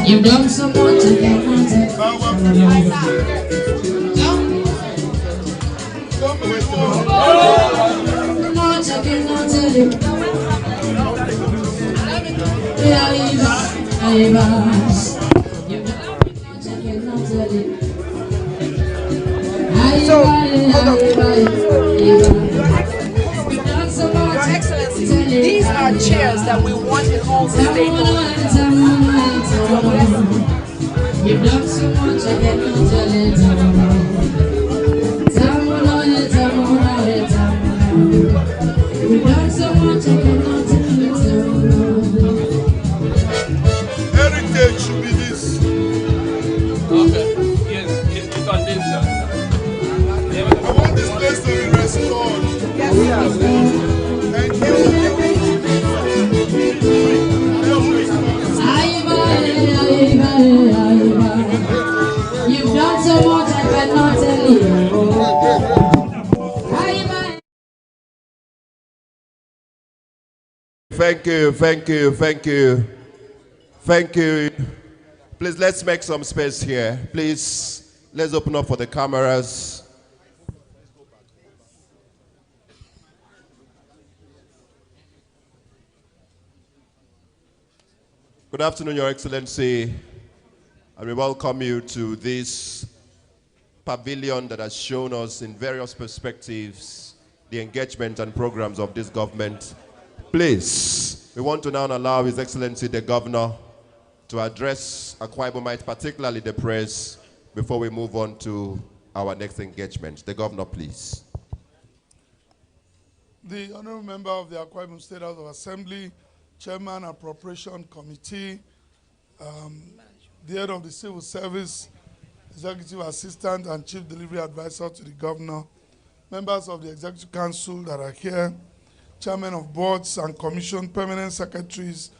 You've done so much again. Much I cannot tell you. So, hold on. Your Excellency, these are chairs that we want in all the stables. You've done so much, I cannot tell it. You've done so much, I cannot tell it. Heritage should be this. Okay. Yes, it's on this. I want this place to be restored. Yes, Thank you. You've done so much, I cannot tell you. Thank you. Please, let's make some space here. Please, let's open up for the cameras. Good afternoon, Your Excellency, and we welcome you to this pavilion that has shown us in various perspectives the engagement and programs of this government. Please, we want to now allow His Excellency the Governor to address Akwa Ibomite, particularly the press, before we move on to our next engagement. The Governor, please. The Honorable Member of the Akwa Ibom State House of Assembly, Chairman Appropriation Committee, the head of the Civil Service, Executive Assistant and Chief Delivery Advisor to the Governor, members of the Executive Council that are here, Chairman of Boards and Commission, Permanent Secretaries,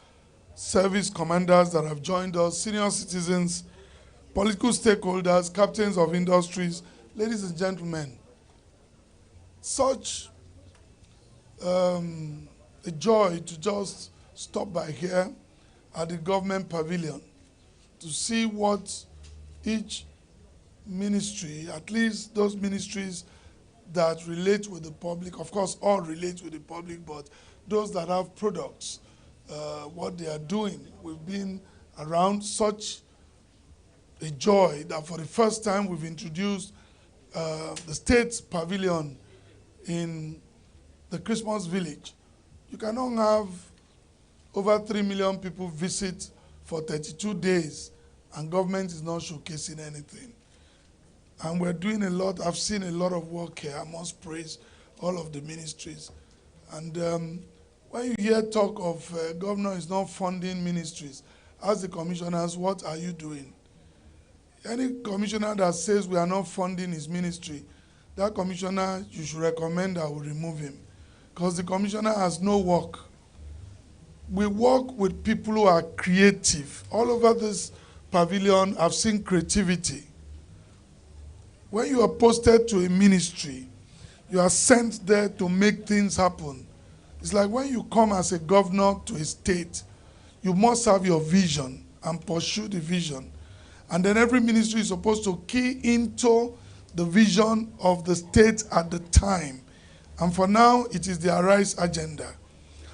Service Commanders that have joined us, senior citizens, political stakeholders, captains of industries, ladies and gentlemen. Such a joy to just stop by here at the government pavilion to see what each ministry, at least those ministries that relate with the public, of course all relate with the public, but those that have products, what they are doing. We've been around. Such a joy that for the first time we've introduced the state pavilion in the Christmas village. You cannot have over 3 million people visit for 32 days, and government is not showcasing anything. And we're doing a lot. I've seen a lot of work here. I must praise all of the ministries. And when you hear talk of governor is not funding ministries, ask the commissioners, what are you doing? Any commissioner that says we are not funding his ministry, that commissioner, you should recommend I will remove him. Because the commissioner has no work. We work with people who are creative. All over this pavilion, I've seen creativity. When you are posted to a ministry, you are sent there to make things happen. It's like when you come as a governor to a state, you must have your vision and pursue the vision. And then every ministry is supposed to key into the vision of the state at the time. And for now, it is the Arise agenda.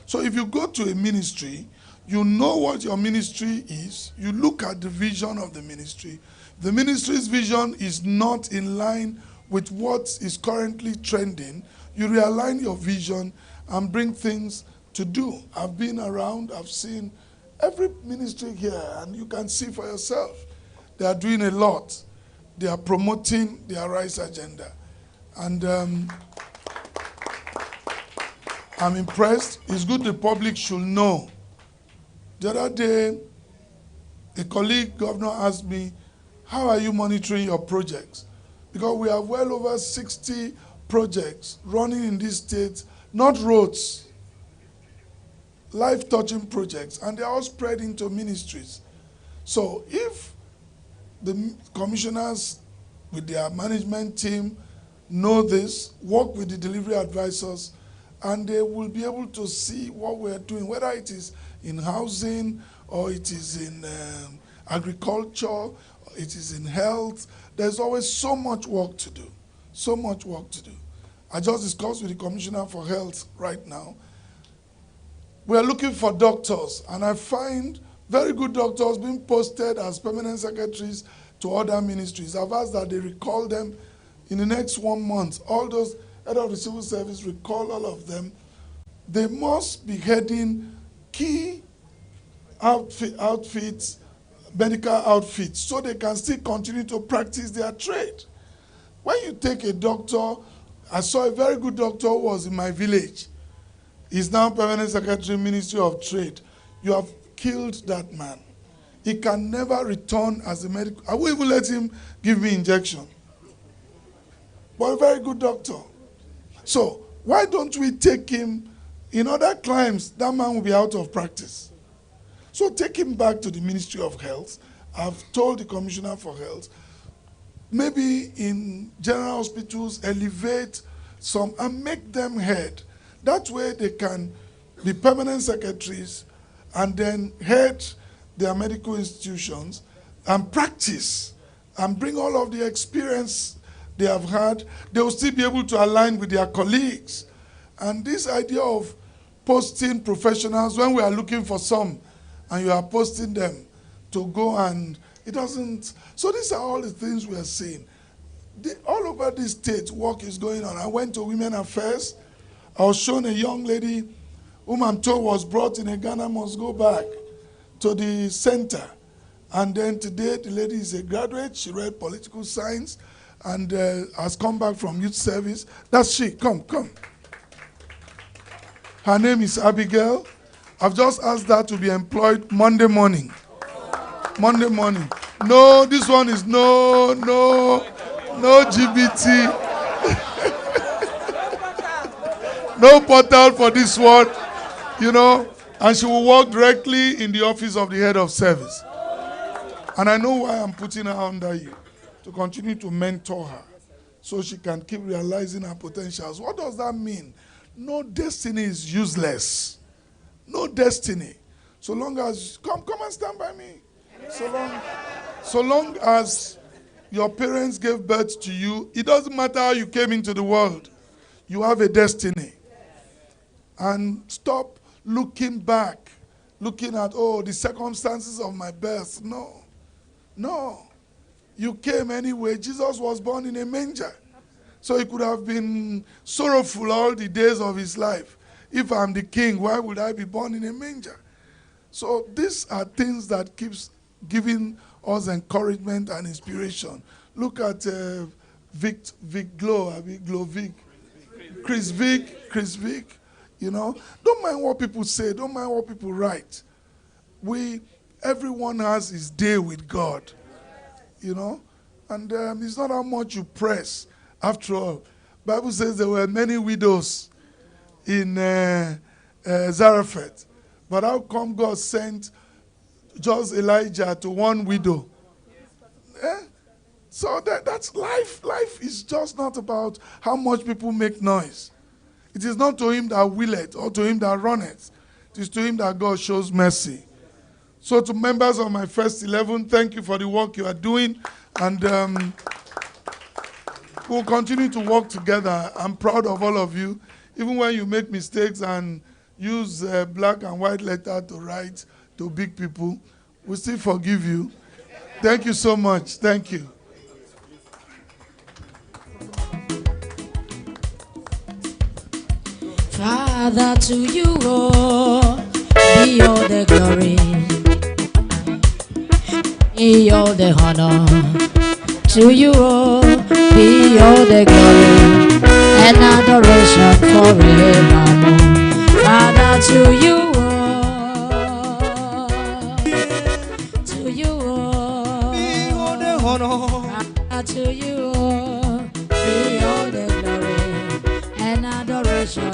So if you go to a ministry, you know what your ministry is. You look at the vision of the ministry. The ministry's vision is not in line with what is currently trending. You realign your vision and bring things to do. I've been around, I've seen every ministry here, and you can see for yourself. They are doing a lot. They are promoting the Arise agenda. And I'm impressed. It's good the public should know. The other day, a colleague governor asked me, how are you monitoring your projects? Because we have well over 60 projects running in this state, not roads, life-touching projects, and they're all spread into ministries. So if the commissioners with their management team know this, work with the delivery advisors, and they will be able to see what we're doing, whether it is in housing or it is in agriculture, it is in health. There's always so much work to do, so much work to do. I just discussed with the Commissioner for Health right now. We're looking for doctors, and I find very good doctors being posted as permanent secretaries to other ministries. I've asked that they recall them in the next 1 month. All those head of the civil service, recall all of them. They must be heading key outfits, medical outfits, so they can still continue to practice their trade. When you take a doctor, I saw a very good doctor who was in my village. He's now permanent secretary, Ministry of Trade. You have killed that man. He can never return as a medical. I won't even let him give me injection. But a very good doctor. So why don't we take him? In other climes, that man will be out of practice. So take him back to the Ministry of Health. I've told the Commissioner for Health, maybe in general hospitals, elevate some and make them head. That way they can be permanent secretaries and then head their medical institutions and practice and bring all of the experience they have had. They will still be able to align with their colleagues. And this idea of posting professionals, when we are looking for some, and you are posting them to go and it doesn't. So these are all the things we are seeing. All over this state, work is going on. I went to Women Affairs. I was shown a young lady whom I'm told was brought in a Ghana must go back to the center. And then today, the lady is a graduate. She read political science and has come back from youth service. That's she. Come. Her name is Abigail. I've just asked her to be employed Monday morning. Monday morning. No, this one is no GBT. No portal for this one, and she will work directly in the office of the head of service. And I know why I'm putting her under you, to continue to mentor her so she can keep realizing her potentials. What does that mean? No destiny is useless. No destiny. So long as, come and stand by me. So long as your parents gave birth to you, it doesn't matter how you came into the world. You have a destiny. And stop looking back, looking at, the circumstances of my birth. No. You came anyway. Jesus was born in a manger. So he could have been sorrowful all the days of his life. If I'm the king, why would I be born in a manger? So these are things that keeps giving us encouragement and inspiration. Look at Vic Glow, Chris Vic, you know. Don't mind what people say, don't mind what people write. Everyone has his day with God, you know. And it's not how much you press. After all, Bible says there were many widows in Zarephath. But how come God sent just Elijah to one widow? So that's life. Life is just not about how much people make noise. It is not to him that willeth or to him that runneth. It is to him that God shows mercy. So to members of my first 11, thank you for the work you are doing. And we'll continue to work together. I'm proud of all of you. Even when you make mistakes and use black and white letter to write to big people, we still forgive you. Thank you so much. Thank you. Father, to you be all the glory, be all the honor. To you be all the glory and adoration forevermore. Father, to you be all the honor. Father, to you be all the glory and adoration